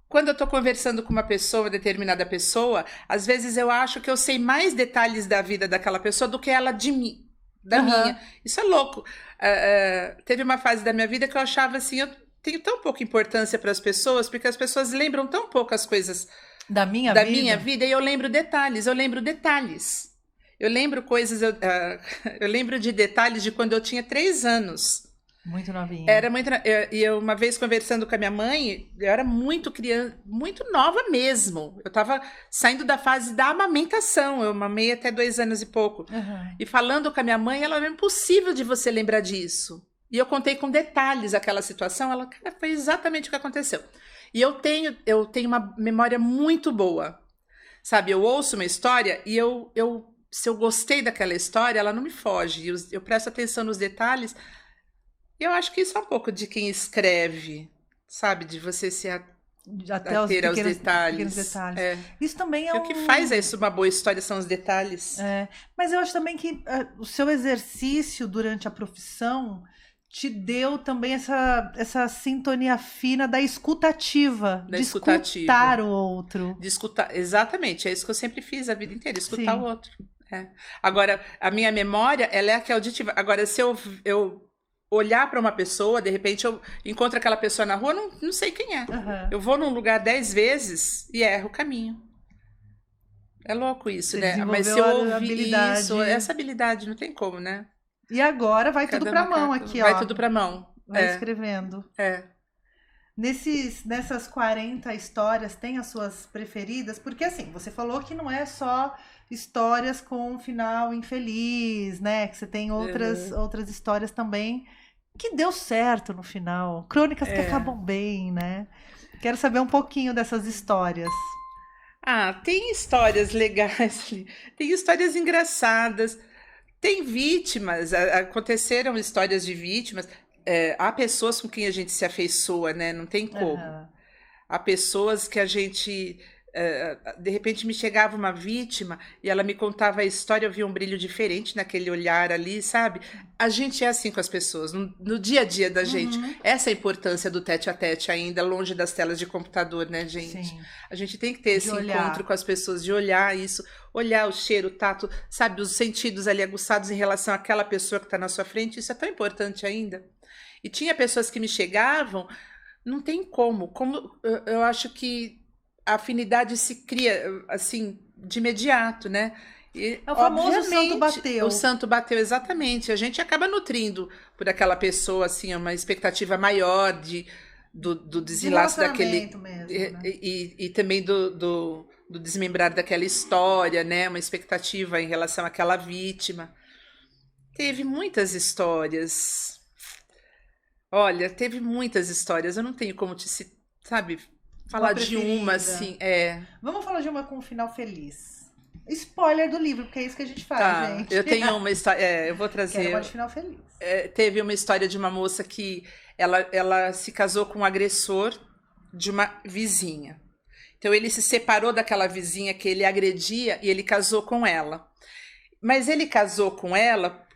Quando eu tô conversando com uma pessoa, determinada pessoa, às vezes eu acho que eu sei mais detalhes da vida daquela pessoa do que ela de mim, minha. Isso é louco. Teve uma fase da minha vida que eu achava assim, eu tenho tão pouca importância para as pessoas, porque as pessoas lembram tão poucas coisas da minha vida, e eu lembro detalhes. Eu lembro coisas, eu lembro de detalhes de quando eu tinha 3 anos. Muito novinha. Era muito. E eu, uma vez conversando com a minha mãe, eu era muito criança, muito nova mesmo. Eu tava saindo da fase da amamentação. Eu mamei até 2 anos e pouco. Uhum. E falando com a minha mãe, ela, é impossível de você lembrar disso. E eu contei com detalhes aquela situação. Ela, cara, foi exatamente o que aconteceu. E eu tenho uma memória muito boa. Sabe, eu ouço uma história e se eu gostei daquela história, ela não me foge. Eu presto atenção nos detalhes. E eu acho que isso é um pouco de quem escreve, sabe? De você se Até os ater aos pequenos detalhes. detalhes. É. Isso também é E o que faz isso uma boa história são os detalhes. Mas eu acho também que o seu exercício durante a profissão te deu também essa sintonia fina da escutativa. De escutar o outro. De escutar, exatamente. É isso que eu sempre fiz a vida inteira, escutar Sim. o outro. Agora, a minha memória, ela é a que é auditiva. Agora, se eu olhar para uma pessoa, de repente eu encontro aquela pessoa na rua, não sei quem é. Uhum. Eu vou num lugar 10 vezes e erro o caminho. É louco isso, Você né? Mas se desenvolveu eu a ouvir habilidade. isso, essa habilidade não tem como, né? E agora vai tudo pra mão aqui, ó. Vai tudo pra mão. Vai escrevendo. Nessas 40 histórias, tem as suas preferidas? Porque assim, você falou que não é só histórias com um final infeliz, né? Que você tem outras histórias também que deu certo no final. Crônicas que acabam bem, né? Quero saber um pouquinho dessas histórias. Tem histórias legais, tem histórias engraçadas, tem vítimas, aconteceram histórias de vítimas. Há pessoas com quem a gente se afeiçoa, né? Não tem como. Uhum. Há pessoas que a gente... de repente me chegava uma vítima e ela me contava a história, eu via um brilho diferente naquele olhar ali, sabe? A gente é assim com as pessoas, no dia a dia da gente. Essa é a importância do tete a tete ainda, longe das telas de computador, né, gente? Sim. A gente tem que ter esse encontro com as pessoas, de olhar isso, olhar o cheiro, o tato, sabe? Os sentidos ali aguçados em relação àquela pessoa que está na sua frente, isso é tão importante ainda. E tinha pessoas que me chegavam, não tem como eu acho que a afinidade se cria, assim, de imediato, né? E, é o famoso santo bateu. O santo bateu, exatamente. A gente acaba nutrindo por aquela pessoa, assim, uma expectativa maior do desenlace daquele... mesmo, né? E também do desmembrar daquela história, né? Uma expectativa em relação àquela vítima. Teve muitas histórias. Olha, teve muitas histórias. Eu não tenho como sabe... Falar de uma, assim, Vamos falar de uma com um final feliz. Spoiler do livro, porque é isso que a gente faz, gente. Eu tenho uma história, eu vou trazer... Quero uma de final feliz. Teve uma história de uma moça que ela se casou com um agressor de uma vizinha. Então, ele se separou daquela vizinha que ele agredia e ele casou com ela. Mas ele casou com ela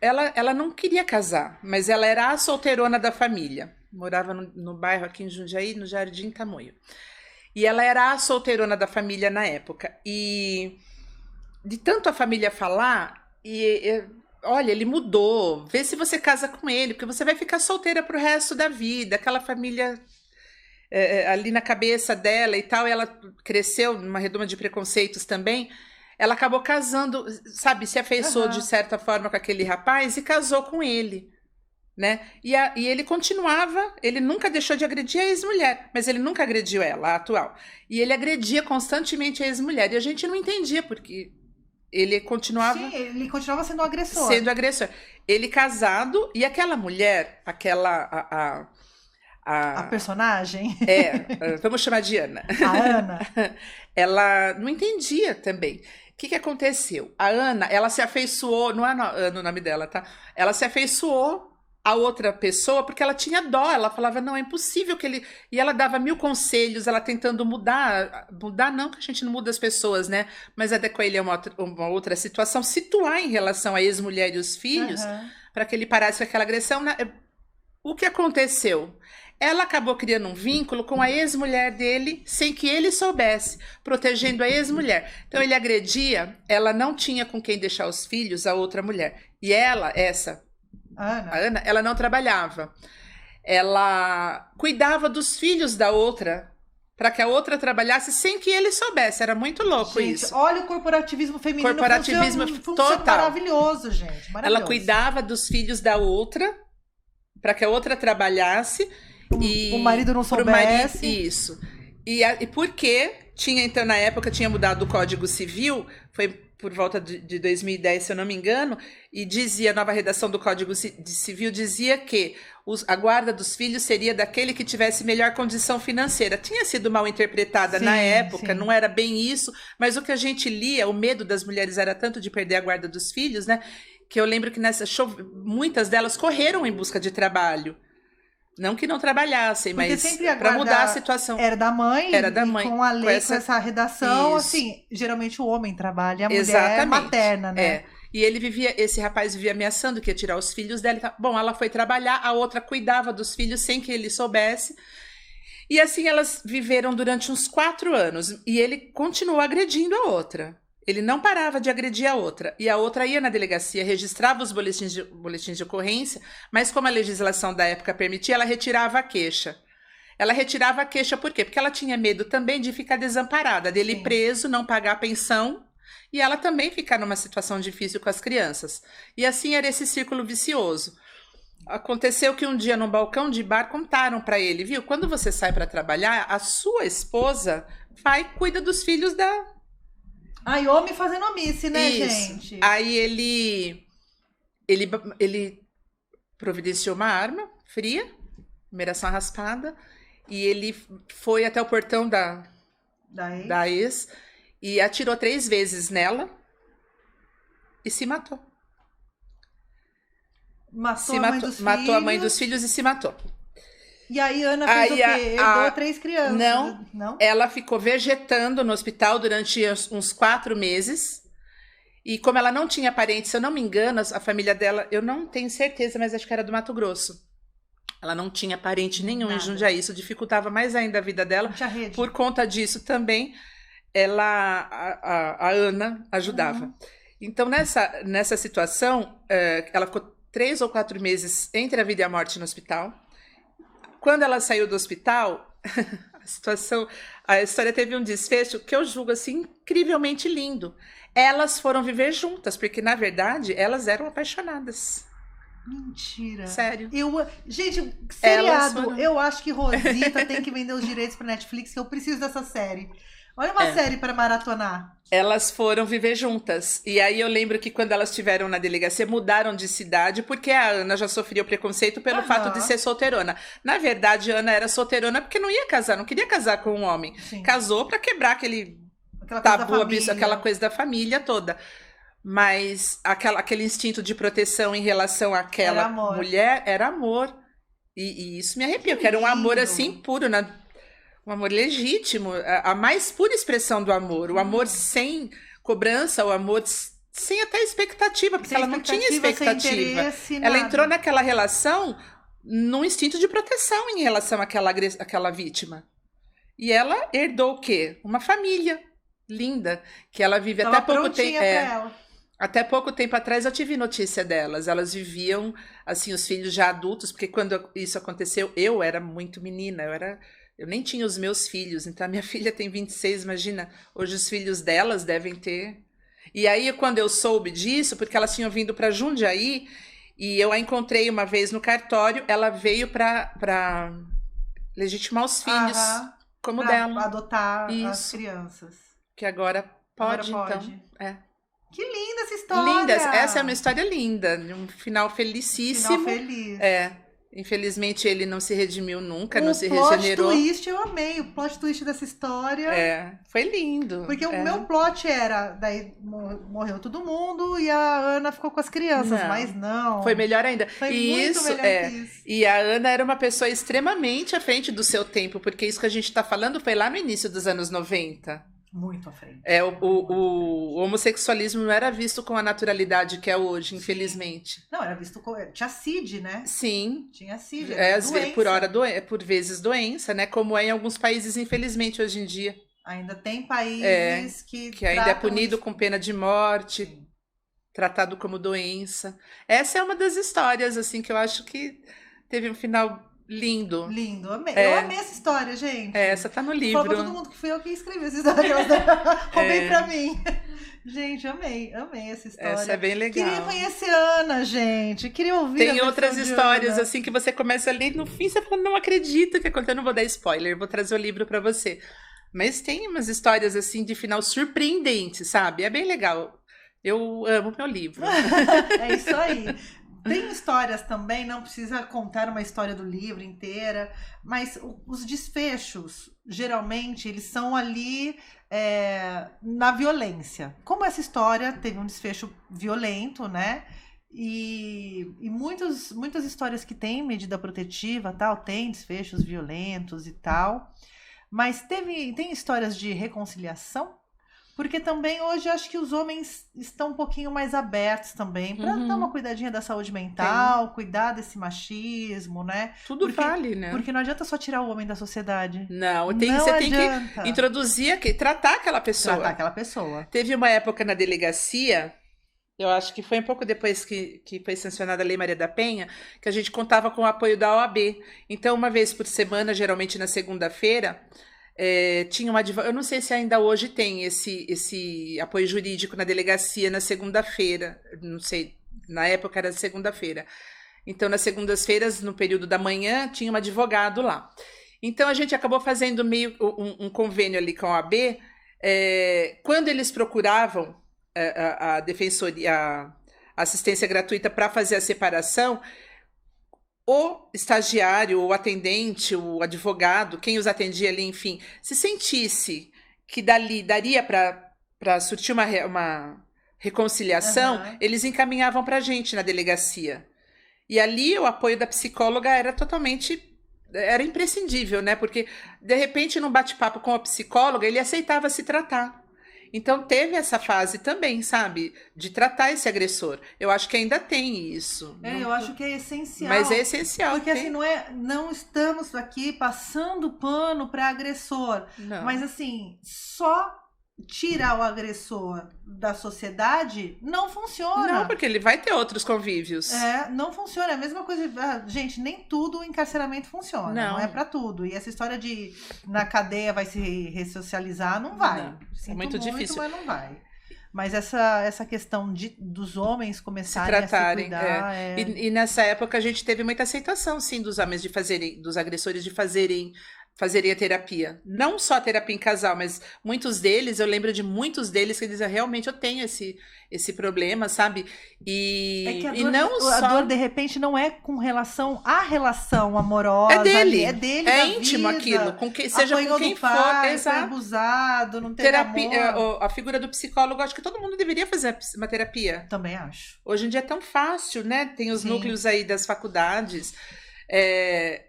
não queria casar, mas ela era a solteirona da família. Morava no bairro aqui em Jundiaí, no Jardim Tamoio. E ela era a solteirona da família na época. E de tanto a família falar, olha, ele mudou. Vê se você casa com ele, porque você vai ficar solteira pro resto da vida. Aquela família ali na cabeça dela e tal. E ela cresceu numa redoma de preconceitos também. Ela acabou casando, sabe? Se afeiçoou de certa forma com aquele rapaz e casou com ele. Né? E ele continuava, ele nunca deixou de agredir a ex-mulher, mas ele nunca agrediu ela, a atual. E ele agredia constantemente a ex-mulher. E a gente não entendia, porque ele continuava... Sim, ele continuava sendo agressor. Sendo agressor. Ele casado, e aquela mulher, a personagem? Vamos chamar de Ana. A Ana. Ela não entendia também. O que aconteceu? A Ana, ela se afeiçoou, não é Ana o nome dela, tá? Ela se afeiçoou a outra pessoa, porque ela tinha dó, ela falava, não, é impossível que ele... E ela dava 1000 conselhos, ela tentando mudar não, que a gente não muda as pessoas, né? Mas adequar ele a uma outra situação, situar em relação à ex-mulher e os filhos, para que ele parasse com aquela agressão. O que aconteceu? Ela acabou criando um vínculo com a ex-mulher dele, sem que ele soubesse, protegendo a ex-mulher. Então ele agredia, ela não tinha com quem deixar os filhos, a outra mulher. E ela, a Ana, ela não trabalhava. Ela cuidava dos filhos da outra, para que a outra trabalhasse sem que ele soubesse. Era muito louco, gente, isso. Olha o corporativismo feminino. Corporativismo funciona total. Maravilhoso, gente. Maravilhoso. Ela cuidava dos filhos da outra, para que a outra trabalhasse e o marido não pro marido, soubesse. isso. E porque tinha, então, na época, tinha mudado o Código Civil, foi por volta de 2010, se eu não me engano, e dizia, a nova redação do Código Civil dizia que a guarda dos filhos seria daquele que tivesse melhor condição financeira. Tinha sido mal interpretada na época, não era bem isso, mas o que a gente lia, o medo das mulheres era tanto de perder a guarda dos filhos, né? Que eu lembro que muitas delas correram em busca de trabalho. Não que não trabalhassem, porque mas para mudar a situação. Era da mãe, mãe. Com a lei, com essa redação, Isso. assim, geralmente o homem trabalha, a mulher Exatamente. materna, né? E esse rapaz vivia ameaçando que ia tirar os filhos dela. Bom, ela foi trabalhar, a outra cuidava dos filhos sem que ele soubesse. E assim elas viveram durante uns 4 anos. E ele continuou agredindo a outra. Ele não parava de agredir a outra. E a outra ia na delegacia, registrava os boletins de ocorrência, mas como a legislação da época permitia, ela retirava a queixa. Ela retirava a queixa por quê? Porque ela tinha medo também de ficar desamparada, dele preso, não pagar a pensão, e ela também ficar numa situação difícil com as crianças. E assim era esse círculo vicioso. Aconteceu que um dia, num balcão de bar, contaram para ele, viu? Quando você sai para trabalhar, a sua esposa vai e cuida dos filhos da... Ai, homem fazendo omisse, né, Isso. gente? Aí ele providenciou uma arma fria, numeração raspada, e ele foi até o portão da ex e atirou 3 vezes nela e se matou. Matou a mãe dos filhos e se matou. E aí Ana fez o quê? Herdou 3 crianças. Não, ela ficou vegetando no hospital durante uns 4 meses. E como ela não tinha parentes, se eu não me engano, a família dela, eu não tenho certeza, mas acho que era do Mato Grosso. Ela não tinha parente nenhum em Jundiaí, isso dificultava mais ainda a vida dela. Por conta disso também, a Ana ajudava. Então, nessa situação, ela ficou 3 ou 4 meses entre a vida e a morte no hospital. Quando ela saiu do hospital, a história teve um desfecho que eu julgo assim incrivelmente lindo. Elas foram viver juntas, porque na verdade elas eram apaixonadas. Mentira. Sério. Gente, seriado, eu acho que Rosita tem que vender os direitos para Netflix, que eu preciso dessa série. Olha uma série para maratonar. Elas foram viver juntas. E aí eu lembro que quando elas estiveram na delegacia, mudaram de cidade, porque a Ana já sofria o preconceito pelo fato de ser solteirona. Na verdade, a Ana era solteirona porque não ia casar, não queria casar com um homem. Sim. Casou para quebrar aquele tabu, aquela coisa da família toda. Mas aquele instinto de proteção em relação àquela mulher era amor. E isso me arrepia, porque era um amor assim puro, um amor legítimo, a mais pura expressão do amor. O amor sem cobrança, o amor sem até expectativa, porque ela não tinha expectativa. Ela entrou naquela relação num instinto de proteção em relação àquela vítima. E ela herdou o quê? Uma família linda, que ela vive até pouco tempo. Até pouco tempo atrás eu tive notícia delas. Elas viviam, assim, os filhos já adultos, porque quando isso aconteceu, eu era muito menina, eu nem tinha os meus filhos, então a minha filha tem 26, imagina, hoje os filhos delas devem ter. E aí, quando eu soube disso, porque elas tinham vindo para Jundiaí, e eu a encontrei uma vez no cartório, ela veio para legitimar os filhos, como dela. Adotar as crianças. Que agora pode, então. Que linda essa história! Linda, essa é uma história linda, um final felicíssimo. Final feliz. Infelizmente ele não se redimiu nunca, não se regenerou. O plot twist eu amei, o plot twist dessa história. Foi lindo. Porque o meu plot era, daí morreu todo mundo e a Ana ficou com as crianças, mas não. Foi melhor ainda. Foi muito melhor que isso. E a Ana era uma pessoa extremamente à frente do seu tempo, porque isso que a gente está falando foi lá no início dos anos 90. Muito à frente. O homossexualismo não era visto com a naturalidade que é hoje, infelizmente. Não, era visto com... Tinha CID, né? Sim. Tinha CID, por vezes doença, né? Como é em alguns países, infelizmente, hoje em dia. Ainda tem países que ainda é punido com pena de morte, tratado como doença. Essa é uma das histórias, assim, que eu acho que teve um final Lindo. Lindo, amei. É. Eu amei essa história, gente. Essa tá no Fala livro. pra todo mundo que fui eu que escrevi essa história. Roubei pra mim. Gente, amei essa história. Essa é bem legal. Queria conhecer a Ana, gente. Queria ouvir Tem a versão outras de histórias, Ana. assim, que você começa a ler, no fim você fala, não acredito que aconteceu, eu não vou dar spoiler, vou trazer o livro pra você. Mas tem umas histórias, assim, de final surpreendente, sabe? É bem legal. Eu amo meu livro. É isso aí. Tem histórias também, não precisa contar uma história do livro inteira, mas os desfechos, geralmente, eles são ali na violência. Como essa história teve um desfecho violento, né? E muitas histórias que têm medida protetiva, tal, tem desfechos violentos e tal, mas tem histórias de reconciliação? Porque também hoje eu acho que os homens estão um pouquinho mais abertos também para dar uma cuidadinha da saúde mental, cuidar desse machismo, né? Tudo vale, né? Porque não adianta só tirar o homem da sociedade. Não, Não você tem adianta. que introduzir, tratar aquela pessoa. Tratar aquela pessoa. Teve uma época na delegacia, eu acho que foi um pouco depois que foi sancionada a Lei Maria da Penha, que a gente contava com o apoio da OAB. Então, uma vez por semana, geralmente na segunda-feira, tinha uma advogada. Eu não sei se ainda hoje tem esse apoio jurídico na delegacia na segunda-feira. Não sei, na época era segunda-feira. Então, nas segundas-feiras, no período da manhã, tinha um advogado lá. Então, a gente acabou fazendo meio um convênio ali com a OAB. Quando eles procuravam a defensoria, a assistência gratuita para fazer a separação, o estagiário, o atendente, o advogado, quem os atendia ali, enfim, se sentisse que dali daria para surtir uma reconciliação, eles encaminhavam para a gente na delegacia. E ali o apoio da psicóloga era imprescindível, né? Porque, de repente, num bate-papo com a psicóloga, ele aceitava se tratar. Então, teve essa fase também, sabe? De tratar esse agressor. Eu acho que ainda tem isso. Eu acho que é essencial. Mas é essencial. Porque assim, não estamos aqui passando pano para agressor. Não. Mas assim, só tirar o agressor da sociedade não funciona. Não, porque ele vai ter outros convívios. Não funciona. É a mesma coisa. Gente, nem tudo o encarceramento funciona. Não é pra tudo. E essa história de na cadeia vai se ressocializar, não vai. Não, Sinto é muito difícil. Mas não vai. Mas essa questão dos homens começarem se tratarem, a se cuidar... E nessa época a gente teve muita aceitação, sim, dos homens dos agressores de fazerem a terapia. Não só a terapia em casal, mas muitos deles, eu lembro de muitos deles que dizem, realmente eu tenho esse problema, sabe? E a dor, de repente, não é com relação à relação amorosa. É dele. É dele, é da íntimo vida. aquilo. Seja Apanhou com quem do pai, for. Exato. Foi abusado, não teve terapia, amor. A figura do psicólogo, acho que todo mundo deveria fazer uma terapia. Também acho. Hoje em dia é tão fácil, né? Tem os Sim. núcleos aí das faculdades.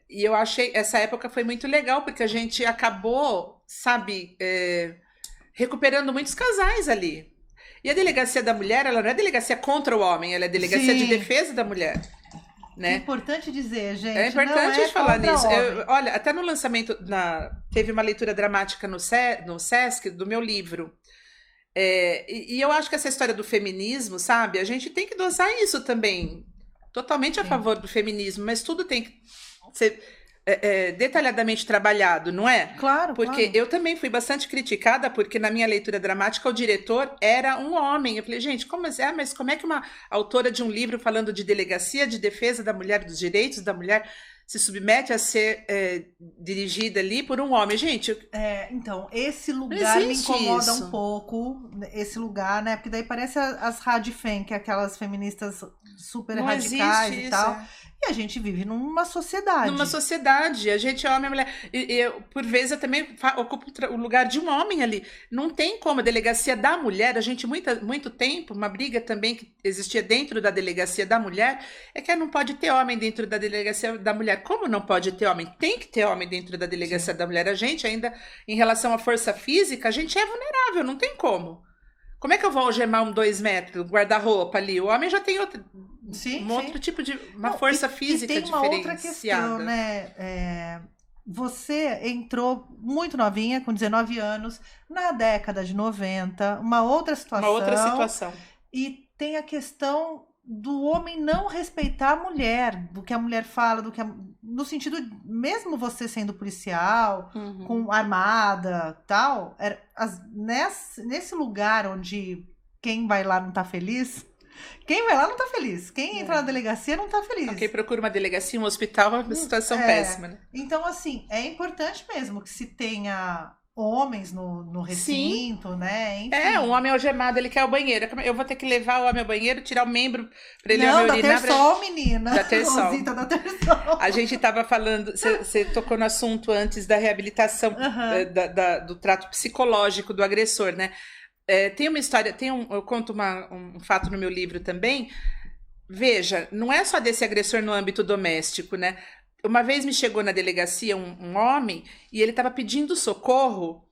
E eu achei, essa época foi muito legal, porque a gente acabou, sabe, recuperando muitos casais ali. E a delegacia da mulher, ela não é delegacia contra o homem, ela é delegacia Sim. de defesa da mulher. Né? É importante dizer, gente. É importante não é falar nisso. homem. Olha, até no lançamento, teve uma leitura dramática no Sesc do meu livro. E eu acho que essa história do feminismo, sabe, a gente tem que dosar isso também. Totalmente a favor do feminismo, mas tudo tem que ser detalhadamente trabalhado, não é? Claro, porque claro. eu também fui bastante criticada, porque na minha leitura dramática o diretor era um homem. Eu falei, gente, mas como é que uma autora de um livro falando de delegacia de defesa da mulher, dos direitos da mulher, se submete a ser dirigida ali por um homem? Gente... Então, esse lugar me incomoda um pouco, esse lugar, né? Porque daí parece as radifem, que é aquelas feministas super não radicais e isso, tal. E a gente vive numa sociedade. Numa sociedade. A gente é homem e mulher. Por vezes, eu também ocupo o lugar de um homem ali. Não tem como. A delegacia da mulher, a gente, muito tempo, uma briga também que existia dentro da delegacia da mulher, é que não pode ter homem dentro da delegacia da mulher. Como não pode ter homem? Tem que ter homem dentro da delegacia da mulher. A gente ainda, em relação à força física, a gente é vulnerável, não tem como. Como é que eu vou algemar 2 metros, guarda-roupa ali? O homem já tem outro tipo de força física e tem uma diferenciada. outra questão, né? Você entrou muito novinha, com 19 anos, na década de 90, uma outra situação. Uma outra situação. E tem a questão do homem não respeitar a mulher, do que a mulher fala, no sentido, mesmo você sendo policial, com armada, tal, nesse lugar onde quem vai lá não tá feliz, quem vai lá não tá feliz, quem entra na delegacia não tá feliz. Quem procura uma delegacia, um hospital, é uma situação péssima, né? Então, assim, é importante mesmo que se tenha homens no recinto, sim, né? Enfim. Um homem algemado, ele quer o banheiro. Eu vou ter que levar o homem ao banheiro, tirar o membro pra ele urinar. Não, da Tersol, menina. Da Tersol. Rosita, da Tersol. A gente tava falando, você tocou no assunto antes da reabilitação, do trato psicológico do agressor, né? Tem uma história, eu conto um fato no meu livro também. Veja, não é só desse agressor no âmbito doméstico, né? Uma vez me chegou na delegacia um homem e ele estava pedindo socorro.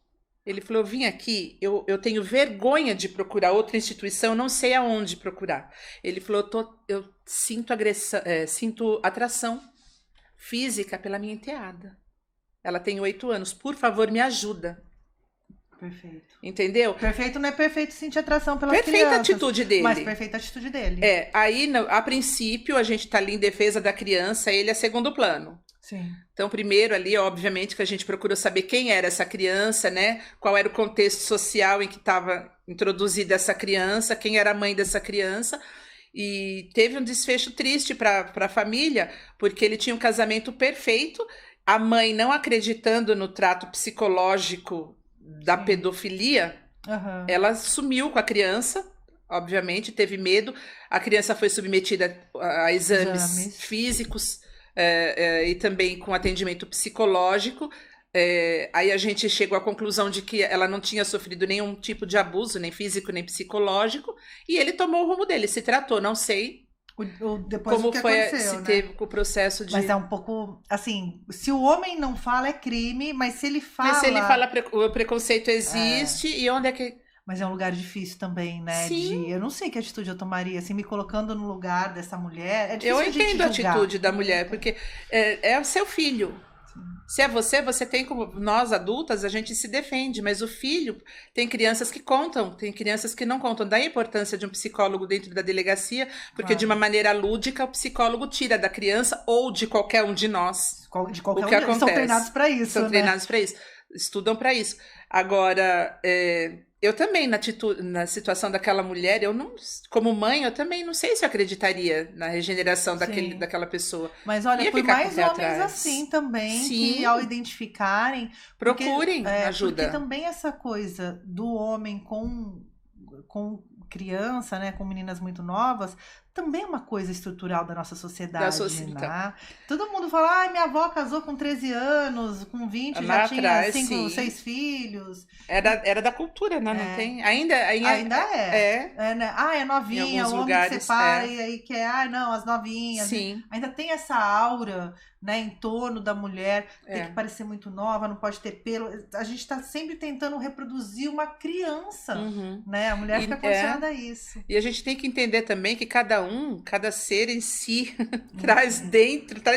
Ele falou, eu vim aqui, eu tenho vergonha de procurar outra instituição, não sei aonde procurar. Ele falou, eu sinto sinto atração física pela minha enteada. Ela tem 8 anos, por favor, me ajuda. Perfeito. Entendeu? Perfeito não é perfeito sentir atração pelas crianças. Perfeita atitude dele. Mas perfeita atitude dele. Aí, a princípio, a gente tá ali em defesa da criança, ele é segundo plano. Sim. Então, primeiro ali, obviamente, que a gente procurou saber quem era essa criança, né? Qual era o contexto social em que estava introduzida essa criança, quem era a mãe dessa criança. E teve um desfecho triste para a família, porque ele tinha um casamento perfeito, a mãe não acreditando no trato psicológico da pedofilia, ela sumiu com a criança, obviamente, teve medo. A criança foi submetida a exames físicos e também com atendimento psicológico. Aí a gente chegou à conclusão de que ela não tinha sofrido nenhum tipo de abuso, nem físico, nem psicológico, e ele tomou o rumo dele, se tratou, não sei. Depois como foi, se teve o processo de... Mas é um pouco, assim, se o homem não fala é crime, mas se ele fala... Mas se ele fala, o preconceito existe, e onde é que... Mas é um lugar difícil também, né? Sim. Eu não sei que atitude eu tomaria, assim, me colocando no lugar dessa mulher, é difícil. Eu entendo a atitude da mulher, porque é o seu filho. Se é você tem como... Nós, adultas, a gente se defende, mas o filho... Tem crianças que contam, tem crianças que não contam. Daí a importância de um psicólogo dentro da delegacia, porque de uma maneira lúdica o psicólogo tira da criança ou de qualquer um de nós de qualquer o que acontece. São treinados para isso, São treinados para isso. Estudam para isso. Agora... Eu também, na situação daquela mulher, como mãe, eu também não sei se eu acreditaria na regeneração daquela pessoa. Mas olha, por mais homens assim também, que ao identificarem... Procurem ajuda. Porque também essa coisa do homem com criança, né, com meninas muito novas, também é uma coisa estrutural da nossa sociedade, né? Todo mundo fala, minha avó casou com 13 anos, com 20 já tinha 5, 6 filhos. Era da cultura, né? Não tem? Ainda é. Né? É novinha, o homem lugares, separa e aí quer, as novinhas. Sim. Ainda tem essa aura, né, em torno da mulher, tem que parecer muito nova, não pode ter pelo. A gente tá sempre tentando reproduzir uma criança, né? A mulher fica condicionada a isso. E a gente tem que entender também que cada ser em si traz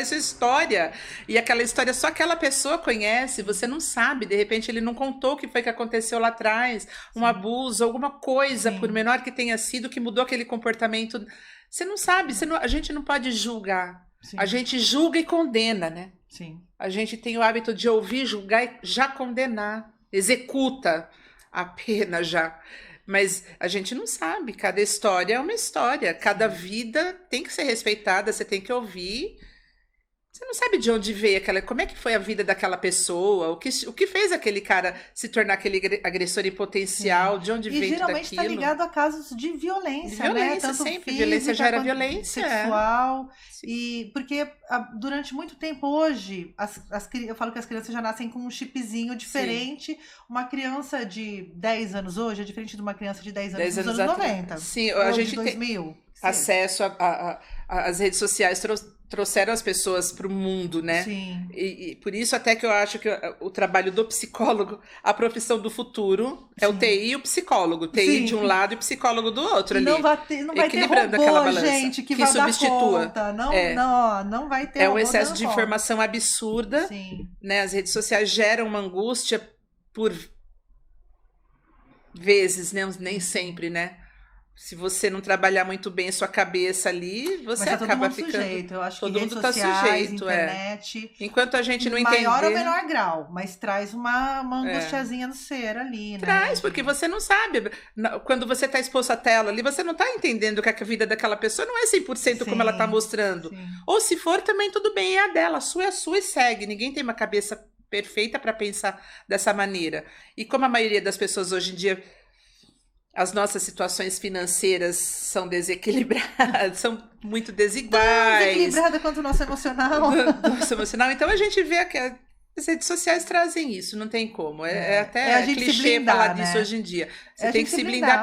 sua história. E aquela história só aquela pessoa conhece, você não sabe, de repente ele não contou o que foi que aconteceu lá atrás, um abuso, alguma coisa, por menor que tenha sido, que mudou aquele comportamento. Você não sabe, a gente não pode julgar. Sim. A gente julga e condena, né? Sim. A gente tem o hábito de ouvir, julgar e já condenar. Executa a pena já. Mas a gente não sabe, cada história é uma história, cada vida tem que ser respeitada, você tem que ouvir. Você não sabe de onde veio como é que foi a vida daquela pessoa, o que fez aquele cara se tornar aquele agressor em potencial, de onde veio daquilo. E geralmente está ligado a casos de violência, né? Tanto sempre, física, violência gera violência. Sexual, e porque durante muito tempo hoje, eu falo que as crianças já nascem com um chipzinho diferente. Sim. Uma criança de 10 anos hoje é diferente de uma criança de 10 anos nos anos 90. Sim, a gente de 2000. Tem acesso às redes sociais, trouxeram as pessoas para o mundo, né? Sim. E por isso até que eu acho que o trabalho do psicólogo, a profissão do futuro, é o TI e o psicólogo. TI de um lado e o psicólogo do outro ali. Não vai ter equilibrando robô, aquela balança, gente, que vai substitua. Dar conta. Não vai ter É um excesso de informação absurda. Sim. Né? As redes sociais geram uma angústia por vezes, né? Nem sempre, né? se você não trabalhar muito bem a sua cabeça ali, você Mas tá acaba todo mundo ficando... sujeito. Eu acho todo que redes mundo tá sociais, sujeito, internet, Enquanto a gente não em maior ou entender... menor grau, mas traz uma angustiazinha no ser ali, né? Traz, porque você não sabe. Quando você está exposto à tela ali, você não está entendendo que a vida daquela pessoa não é 100% como ela está mostrando. Sim. Ou se for, também tudo bem, é a dela. A sua é a sua e segue. Ninguém tem uma cabeça perfeita para pensar dessa maneira. E como a maioria das pessoas hoje em dia, as nossas situações financeiras são desequilibradas, são muito desiguais. Desequilibrada quanto o nosso emocional. Nosso emocional. Então a gente vê que as redes sociais trazem isso, não tem como. É até a gente clichê blindar, falar né? disso hoje em dia. Você É a tem gente que se blindar.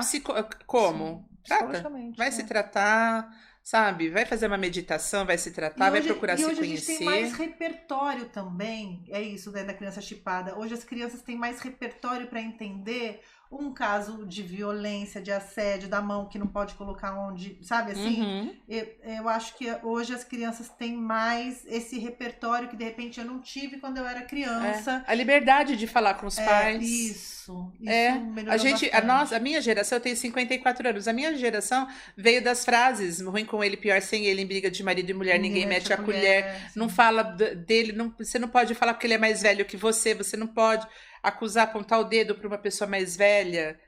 Como? Sim, Trata. psicologicamente, Vai se tratar, sabe? Vai fazer uma meditação, vai se tratar, vai procurar se hoje conhecer. a gente tem mais repertório também. É isso, né, da criança chipada. Hoje as crianças têm mais repertório para entender um caso de violência, de assédio, da mão que não pode colocar onde, sabe assim? Eu acho que hoje as crianças têm mais esse repertório que de repente eu não tive quando eu era criança. A liberdade de falar com os pais. Isso A gente, a minha geração, eu tenho 54 anos, a minha geração veio das frases ruim com ele, pior sem ele, em briga de marido e mulher, ninguém mete a colher, não fala dele, você não pode falar porque ele é mais velho que você não pode acusar, apontar o dedo para uma pessoa mais velha.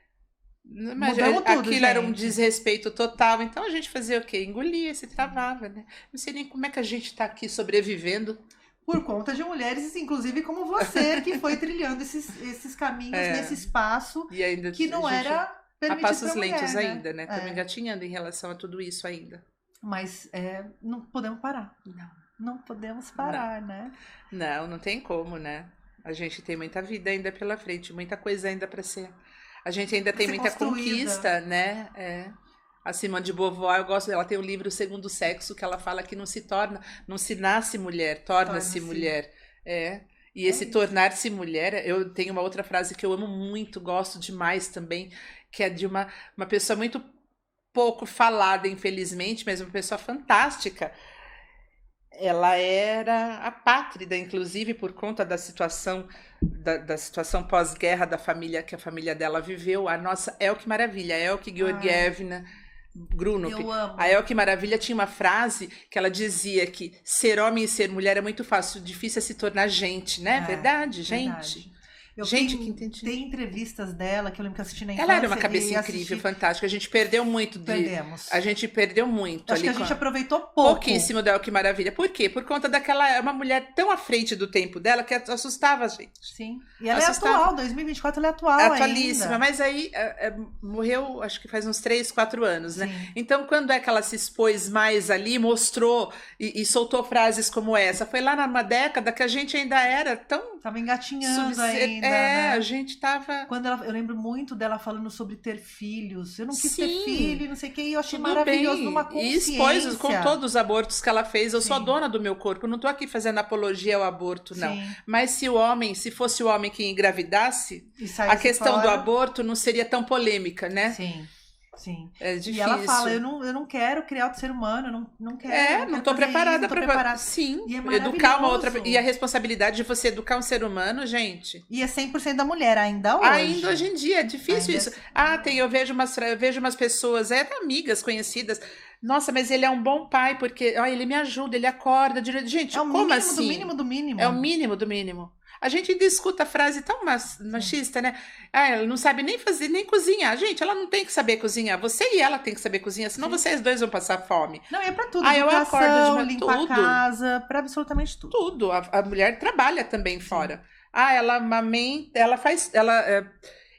Mudamos tudo, aquilo gente. era um desrespeito total. Então a gente fazia o quê? Engolia, se travava, né? Não sei nem como é que a gente está aqui sobrevivendo. Por conta de mulheres, inclusive como você, que foi trilhando esses caminhos nesse espaço e ainda que não era permitido a passos pra mulher, lentos né? ainda, né? Estamos engatinhando em relação a tudo isso ainda. Mas não podemos parar. Não podemos parar, né? Não tem como, né? A gente tem muita vida ainda pela frente, muita coisa ainda para ser. A gente ainda tem muita conquista, né? A Simone de Beauvoir, eu gosto dela, tem um livro O Segundo Sexo, que ela fala que não se nasce mulher, torna-se mulher. E esse tornar-se mulher, eu tenho uma outra frase que eu amo muito, gosto demais também, que é de uma pessoa muito pouco falada, infelizmente, mas uma pessoa fantástica. Ela era apátrida, inclusive, por conta da situação da situação pós-guerra da família que a família dela viveu. A nossa Elke Maravilha, Elke Georgievna Grunup. A Elke Maravilha tinha uma frase que ela dizia que ser homem e ser mulher é muito fácil, difícil é se tornar gente, né? Verdade, gente? Tem entrevistas dela que eu lembro que eu assisti na infância. Ela era uma cabeça incrível, fantástica. A gente perdeu muito. A gente perdeu muito. Acho que a gente aproveitou pouco. Pouquíssimo da Que Maravilha. Por quê? Por conta daquela... Uma mulher tão à frente do tempo dela que assustava a gente. Sim. E ela é atual. 2024 ela é atual ainda. Atualíssima. Mas aí morreu, acho que faz uns 3, 4 anos, né? Sim. Então, quando é que ela se expôs mais ali, mostrou e soltou frases como essa? Foi lá numa década que a gente ainda era tão... Tava engatinhando ainda. Né? A gente tava... Eu lembro muito dela falando sobre ter filhos. Eu não quis ter filho, não sei o que, e eu achei maravilhoso numa consciência. E expôs com todos os abortos que ela fez. Eu sou a dona do meu corpo, eu não tô aqui fazendo apologia ao aborto, não. Mas se fosse o homem que engravidasse, a questão do aborto não seria tão polêmica, né? Sim. É difícil. E ela fala, eu não quero criar outro ser humano, não quero. Não tô preparada para Sim. E educar uma outra. E a responsabilidade de você educar um ser humano, gente. E é 100% da mulher ainda hoje. Ainda hoje em dia, é difícil isso. Eu vejo umas pessoas, amigas conhecidas. Nossa, mas ele é um bom pai, porque ele me ajuda, ele acorda direito. Gente, como assim? É o mínimo do mínimo. É o mínimo do mínimo. A gente ainda escuta a frase tão machista, né? Ela não sabe nem fazer, nem cozinhar. Gente, ela não tem que saber cozinhar. Você e ela tem que saber cozinhar, senão vocês dois vão passar fome. Não, é pra tudo. Eu acordo de limpar a casa, pra absolutamente tudo. Tudo. A mulher trabalha também fora. Ela amamenta,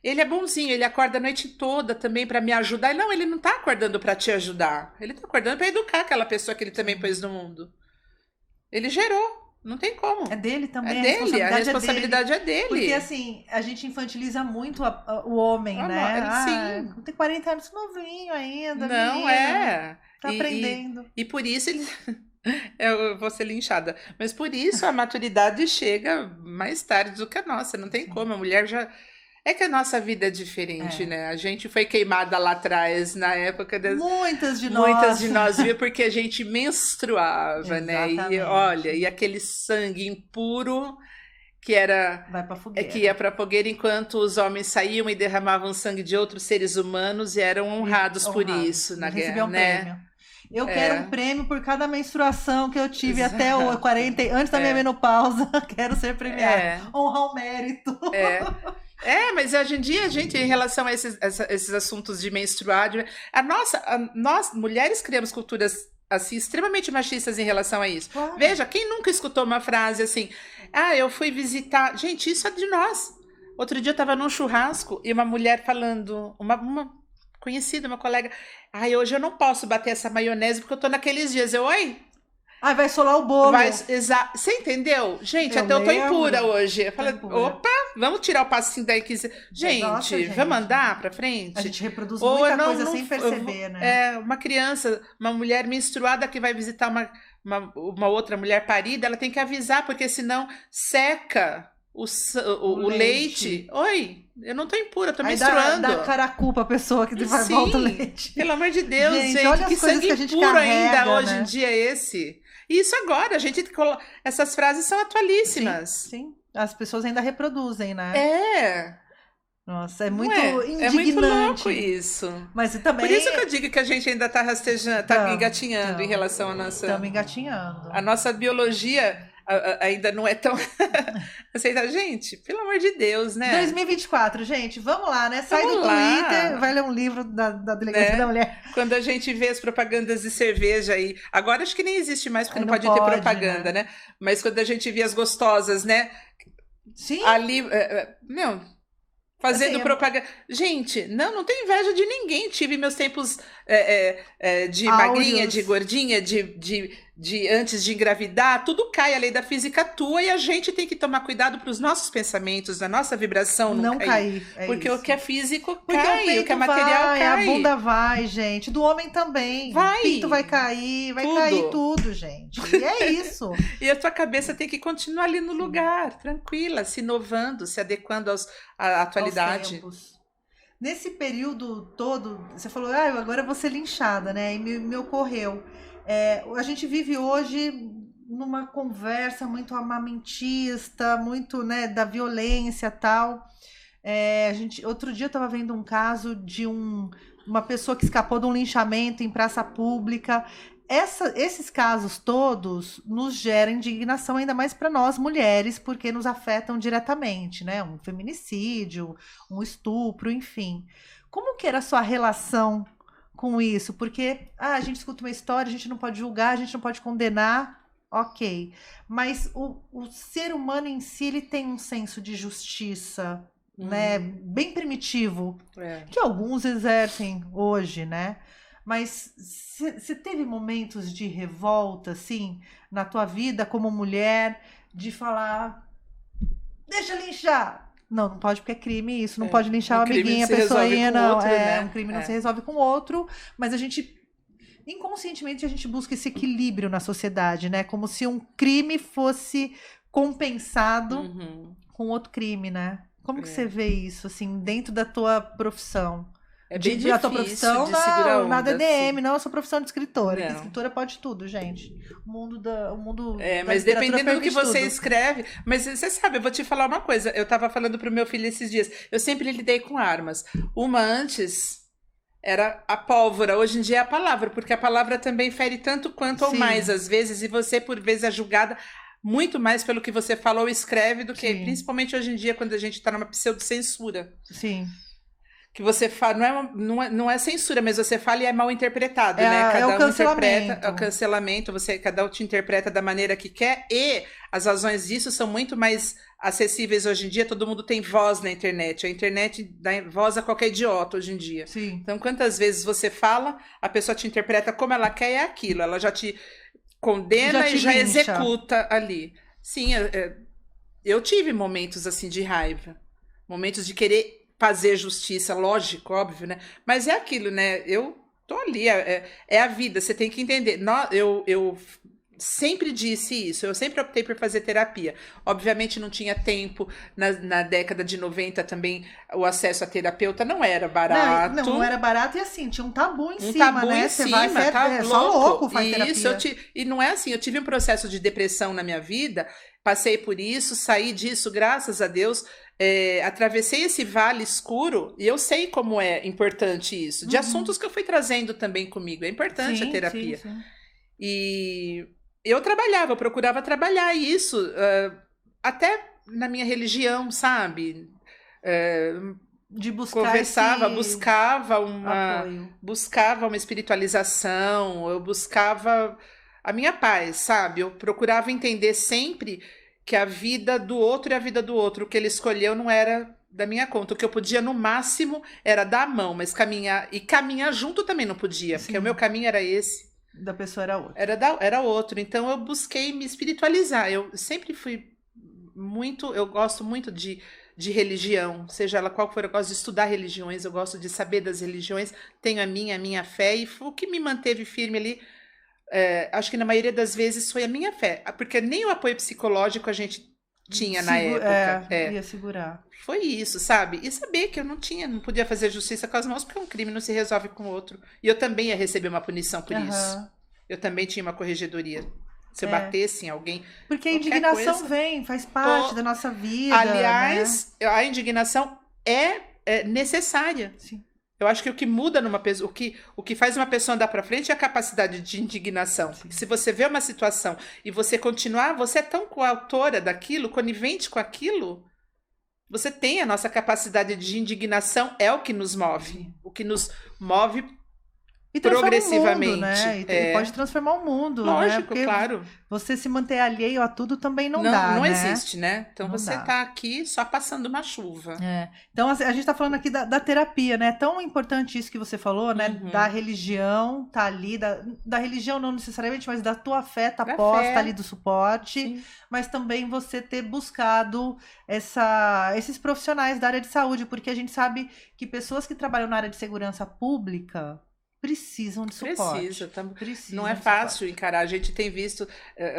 ele é bonzinho, ele acorda a noite toda também pra me ajudar. Não, ele não tá acordando pra te ajudar. Ele tá acordando pra educar aquela pessoa que ele também pôs no mundo. Ele gerou. Não tem como. É dele também. A responsabilidade é dele. Porque assim, a gente infantiliza muito o homem, né? Sim. Tem 40 anos novinho ainda. Não, menino, Tá aprendendo. E por isso ele... Eu vou ser linchada. Mas por isso a maturidade chega mais tarde do que a nossa. Não tem como. A mulher já... É que a nossa vida é diferente, né? A gente foi queimada lá atrás, na época das... Muitas de nós viu, porque a gente menstruava, né? E olha, e aquele sangue impuro que era Vai pra fogueira. que ia para fogueira enquanto os homens saíam e derramavam sangue de outros seres humanos e eram honrados por isso na guerra, Receber um né? prêmio. Eu quero um prêmio por cada menstruação que eu tive até o 40, antes da minha menopausa. Quero ser premiada. Honrar o mérito. Mas hoje em dia, gente, em relação a esses assuntos de menstruar, nós, mulheres, criamos culturas assim, extremamente machistas em relação a isso. Claro. Veja, quem nunca escutou uma frase assim, eu fui visitar... Gente, isso é de nós. Outro dia eu estava num churrasco e uma mulher falando, uma conhecida, uma colega, hoje eu não posso bater essa maionese porque eu tô naqueles dias. Oi? Vai solar o bolo. Você entendeu? Gente, até eu tô impura hoje. Eu falei, opa, vamos tirar o passinho daí. Gente, vamos andar pra frente? A gente reproduz muita coisa sem perceber, né? Uma criança, uma mulher menstruada que vai visitar uma outra mulher parida, ela tem que avisar, porque senão seca o leite. Oi, eu não tô impura, tô menstruando. Dá caracu pra pessoa que volta o leite. Pelo amor de Deus, gente, olha que sangue que a gente impuro carrega, ainda hoje em dia é esse. E isso agora, essas frases são atualíssimas. Sim, as pessoas ainda reproduzem, né? Nossa, é muito indignante. É muito louco isso. Mas também... Por isso que eu digo que a gente ainda tá rastejando, tá engatinhando em relação à nossa... Estamos engatinhando. A nossa biologia ainda não é tão aceita. Gente, pelo amor de Deus, né? 2024, gente, vamos lá, né? Sai do Twitter, vai ler um livro da Delegacia da Mulher. Quando a gente vê as propagandas de cerveja aí, agora acho que nem existe mais, porque não pode ter propaganda, né? Mas quando a gente vê as gostosas, né? Sim. Ali, fazendo propaganda. Gente, não tenho inveja de ninguém. Tive meus tempos de magrinha, de gordinha, de antes de engravidar. Tudo cai, a lei da física atua e a gente tem que tomar cuidado para os nossos pensamentos, a nossa vibração não cair. Porque isso. O que é físico cai, o que é material cai. A bunda vai, gente. Do homem também. Vai. O pinto vai cair, cair tudo, gente. E é isso. E a tua cabeça tem que continuar ali no lugar, tranquila, se inovando, se adequando à atualidade. Nesse período todo, você falou, agora eu vou ser linchada, né? E me ocorreu. A gente vive hoje numa conversa muito armamentista, muito, né, da violência e tal. Outro dia eu estava vendo um caso de uma pessoa que escapou de um linchamento em praça pública. Esses casos todos nos geram indignação, ainda mais para nós mulheres, porque nos afetam diretamente, né? Um feminicídio, um estupro, enfim. Como que era a sua relação com isso? Porque a gente escuta uma história, a gente não pode julgar, a gente não pode condenar, ok. Mas o ser humano em si, ele tem um senso de justiça, né? Bem primitivo, que alguns exercem hoje, né? Mas você teve momentos de revolta, assim, na tua vida como mulher, de falar, deixa linchar. Não pode porque é crime isso, não pode linchar uma amiguinha, a pessoinha, não. Outro, né? Um crime não se resolve com outro, mas a gente, inconscientemente, a gente busca esse equilíbrio na sociedade, né? Como se um crime fosse compensado com outro crime, né? Como que você vê isso, assim, dentro da tua profissão? É bem difícil a tua profissão de segurar na DDM, assim. não a sua profissão de escritora. Não. Escritora pode tudo, gente. O mundo mas dependendo do que você escreve. Mas você sabe, eu vou te falar uma coisa. Eu tava falando pro meu filho esses dias. Eu sempre lidei com armas. Uma antes era a pólvora, hoje em dia é a palavra, porque a palavra também fere tanto quanto ou mais, às vezes, e você, por vezes, é julgada muito mais pelo que você fala ou escreve do que, principalmente hoje em dia, quando a gente tá numa pseudo-censura. Sim. Que você fala, não é censura, mas você fala e é mal interpretado, né? Cada um interpreta, é o cancelamento, cada um te interpreta da maneira que quer, e as razões disso são muito mais acessíveis hoje em dia, todo mundo tem voz na internet, a internet dá voz a qualquer idiota hoje em dia. Sim. Então, quantas vezes você fala, a pessoa te interpreta como ela quer, é aquilo, ela já te condena e já executa ali. Sim, eu tive momentos assim de raiva, momentos de querer fazer justiça, lógico, óbvio, né? Mas é aquilo, né? Eu tô ali, é a vida, você tem que entender. Eu sempre disse isso, eu sempre optei por fazer terapia. Obviamente não tinha tempo, na década de 90 também o acesso a terapeuta não era barato. Não era barato e assim, tinha um tabu em Um cima, tabu né? em Você cima, vai, tá é louco. só louco faz Isso, terapia. e não é assim, eu tive um processo de depressão na minha vida, passei por isso, saí disso, graças a Deus, atravessei esse vale escuro e eu sei como é importante isso, de assuntos que eu fui trazendo também comigo, é importante a terapia. Sim. E eu procurava trabalhar isso, até na minha religião, sabe? De buscar Conversava, apoio. buscava uma espiritualização, eu buscava a minha paz, sabe? Eu procurava entender sempre que a vida do outro é a vida do outro, o que ele escolheu não era da minha conta, o que eu podia no máximo era dar a mão, mas caminhar junto também não podia, porque o meu caminho era esse. Da pessoa era outra. Era outro, então eu busquei me espiritualizar, eu sempre fui eu gosto muito de religião, seja ela qual for, eu gosto de estudar religiões, eu gosto de saber das religiões, tenho a minha fé, e o que me manteve firme ali, acho que na maioria das vezes foi a minha fé, porque nem o apoio psicológico a gente tinha na época. Ia segurar. Foi isso, sabe? E saber que eu não podia fazer justiça com as mãos, porque um crime não se resolve com o outro. E eu também ia receber uma punição por isso. Eu também tinha uma corregedoria. Se eu batesse em alguém. Porque a indignação faz parte da nossa vida. Aliás, a indignação é necessária. Sim. Eu acho que o que muda numa pessoa, o que faz uma pessoa andar para frente é a capacidade de indignação. Se você vê uma situação e você continuar, você é tão coautora daquilo, conivente com aquilo, você tem a nossa capacidade de indignação, é o que nos move. O que nos move e progressivamente. O mundo, né? E pode transformar o mundo. Lógico, né? Porque claro. Você se manter alheio a tudo também não dá. Não né? existe, né? Então não você tá aqui só passando uma chuva. Então a gente tá falando aqui da terapia, né? É tão importante isso que você falou, né? Da religião, tá ali, da religião não necessariamente, mas da tua fé, tá posta ali do suporte. Sim. Mas também você ter buscado esses profissionais da área de saúde, porque a gente sabe que pessoas que trabalham na área de segurança pública precisam de suporte. Não é fácil encarar. A gente tem visto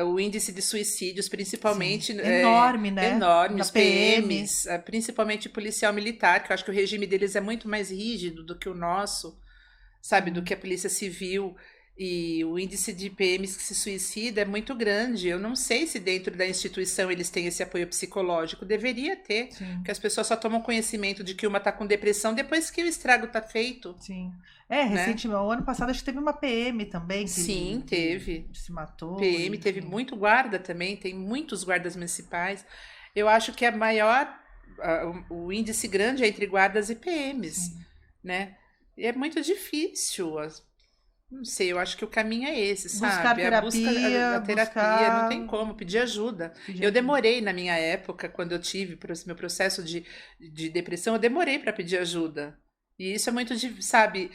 o índice de suicídios, principalmente... enorme, né? Enorme. Os PMs, principalmente policial militar, que eu acho que o regime deles é muito mais rígido do que o nosso, sabe? Do que a polícia civil. E o índice de PMs que se suicida é muito grande. Eu não sei se dentro da instituição eles têm esse apoio psicológico. Deveria ter, porque as pessoas só tomam conhecimento de que uma está com depressão depois que o estrago está feito. Sim. Recentemente, o ano passado, acho que teve uma PM também. Sim, teve. Que se matou. PM, teve muito guarda também, tem muitos guardas municipais. Eu acho que o índice grande é entre guardas e PMs, né? E é muito difícil. Não sei, eu acho que o caminho é esse, sabe? Buscar terapia, a terapia, não tem como, pedir ajuda. Eu demorei na minha época, quando eu tive meu processo de depressão, eu demorei para pedir ajuda. E isso é muito, sabe?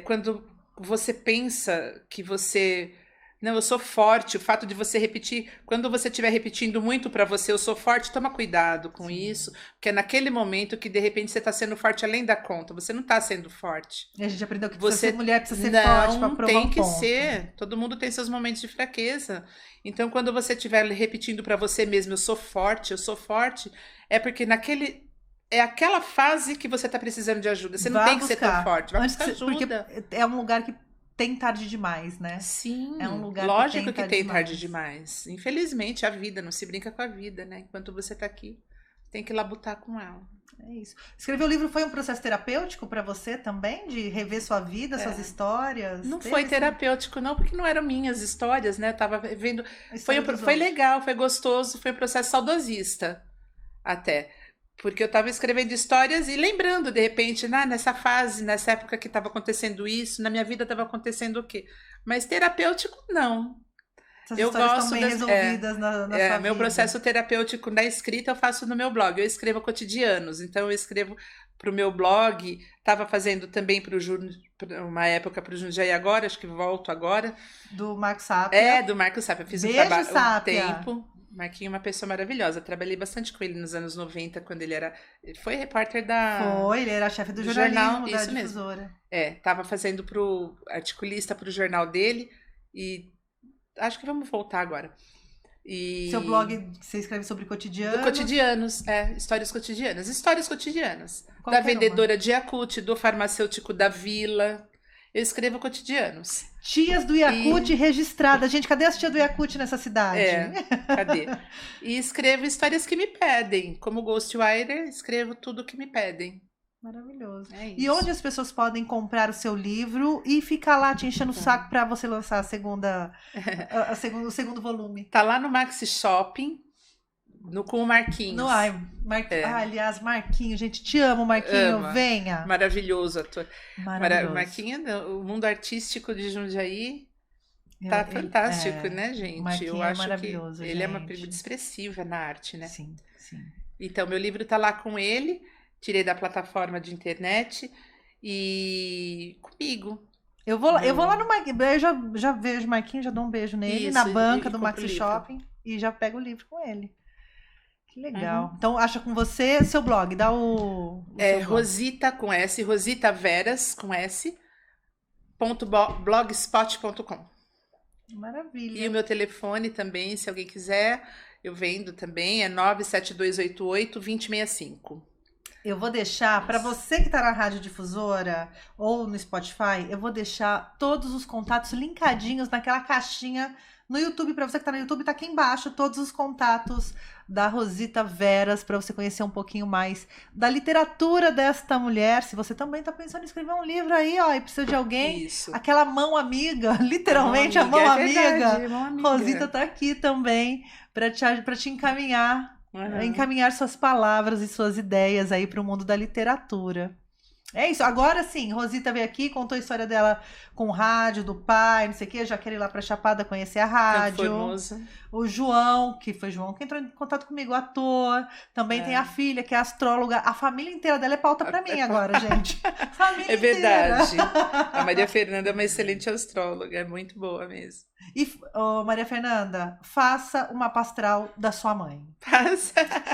Quando você pensa que você... Não, eu sou forte, o fato de você repetir, quando você estiver repetindo muito para você, eu sou forte, toma cuidado com isso, porque é naquele momento que de repente você está sendo forte além da conta, você não está sendo forte. E a gente aprendeu que você mulher precisa ser forte para provar tem que ser, todo mundo tem seus momentos de fraqueza. Então quando você estiver repetindo para você mesmo, eu sou forte, é porque é aquela fase que você está precisando de ajuda, você não tem que ser tão forte, vai buscar ajuda. Porque é um lugar que tem tarde demais, né? Sim, é um lugar lógico que tem tarde demais. Infelizmente, a vida, não se brinca com a vida, né? Enquanto você tá aqui, tem que labutar com ela. É isso. Escrever o livro foi um processo terapêutico para você também? De rever sua vida, suas histórias? Não foi terapêutico, não, porque não eram minhas histórias, né? Eu tava vendo... Foi legal, foi gostoso, foi um processo saudosista, até. Porque eu estava escrevendo histórias e lembrando, de repente, nessa fase, nessa época que estava acontecendo isso, na minha vida estava acontecendo o quê? Mas terapêutico, não. Essas histórias estão bem resolvidas na sua vida. Meu processo terapêutico na escrita eu faço no meu blog. Eu escrevo cotidianos, então eu escrevo para o meu blog. Estava fazendo também uma época para o Jundiaí Agora, acho que volto agora. Do Marco Sápia. Do Marco Sápia. Eu fiz Beijo, um tempo. Marquinho é uma pessoa maravilhosa. Trabalhei bastante com ele nos anos 90, quando ele foi repórter ele era chefe do jornalismo da Difusora. Tava fazendo articulista pro jornal dele e Acho que vamos voltar agora. E... Seu blog, você escreve sobre cotidiano? Do cotidianos, histórias cotidianas. Histórias cotidianas. Qualquer da vendedora de Yakult, do farmacêutico da vila. Eu escrevo cotidianos. Tias do Yakult registradas. Gente, cadê as tias do Yakult nessa cidade? Cadê? E escrevo histórias que me pedem. Como Ghostwriter, escrevo tudo que me pedem. Maravilhoso. É isso. E onde as pessoas podem comprar o seu livro e ficar lá te enchendo o saco para você lançar o segundo volume? Tá lá no Maxi Shopping, com o Marquinhos. Aliás, Marquinhos, gente, te amo, Marquinho, venha. Maravilhoso ator. Maravilhoso. Marquinho, o mundo artístico de Jundiaí tá fantástico, né, gente? Marquinho eu acho maravilhoso, que ele é uma muito expressiva na arte, né? Sim. Então, meu livro tá lá com ele. Tirei da plataforma de internet e comigo. Eu vou lá no Marquinhos, eu já vejo o Marquinhos, já dou um beijo nele, na banca do Maxi Shopping e já pego o livro com ele. Que legal. Então, acha com você seu blog, dá o seu blog. Rosita com S, Rosita Veras com S, .blogspot.com. Maravilha. E o meu telefone também, se alguém quiser, eu vendo também, é 97288-2065. Eu vou deixar, para você que tá na Rádio Difusora ou no Spotify, eu vou deixar todos os contatos linkadinhos naquela caixinha no YouTube. Para você que tá no YouTube, tá aqui embaixo todos os contatos da Rosita Veras, para você conhecer um pouquinho mais da literatura desta mulher. Se você também tá pensando em escrever um livro aí, e precisa de alguém, aquela mão amiga, literalmente a mão amiga. Rosita tá aqui também para te encaminhar. Encaminhar suas palavras e suas ideias aí para o mundo da literatura. É isso. Agora sim, Rosita veio aqui, contou a história dela com o rádio, do pai, não sei o quê. Já quer ir lá pra Chapada conhecer a rádio. O João, que foi João que entrou em contato comigo, ator. Também tem a filha, que é astróloga. A família inteira dela é pauta pra mim agora, gente. Família verdade. Inteira. A Maria Fernanda é uma excelente astróloga, é muito boa mesmo. E, Maria Fernanda, faça uma mapa astral da sua mãe. Faça.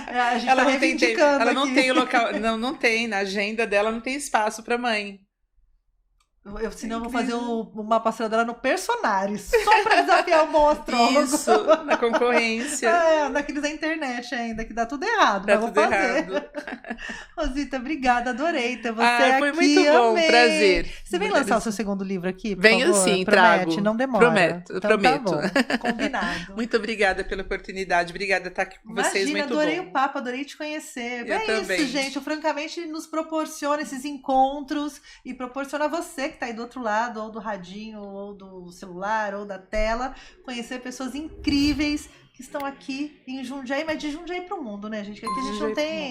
A gente ela tá reivindicando ela não aqui. tem o local, não tem, na agenda dela não tem espaço para mãe. Senão eu vou fazer o mapa astral dela no Personares, só para desafiar o bom astrólogo. Isso, na concorrência. Naqueles da internet ainda, que dá tudo errado. Dá mas tudo vou fazer. Errado. Rosita, obrigada, adorei ter você aqui. Foi muito bom, amei. Prazer. Você vem lançar o seu segundo livro aqui, por Venho favor? Sim, Promete, trago. Não demora. Prometo. Tá bom, combinado. Muito obrigada pela oportunidade, obrigada por estar aqui com vocês, muito adorei bom. o papo, adorei te conhecer. Eu também. Isso, gente, francamente nos proporciona esses encontros e proporciona você que tá aí do outro lado, ou do radinho, ou do celular, ou da tela, conhecer pessoas incríveis que estão aqui em Jundiaí, mas de Jundiaí pro mundo, né, gente? Aqui a gente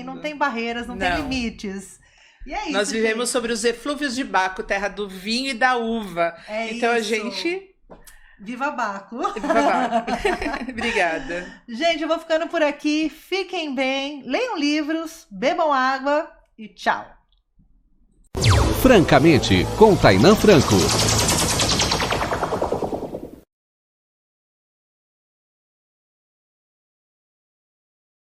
não tem barreiras, não tem limites. E é isso, nós vivemos sobre os eflúvios de Baco, terra do vinho e da uva. Então a gente... Viva Baco! Viva Baco! Obrigada. Gente, eu vou ficando por aqui. Fiquem bem, leiam livros, bebam água e tchau! Francamente, com Tainã Franco.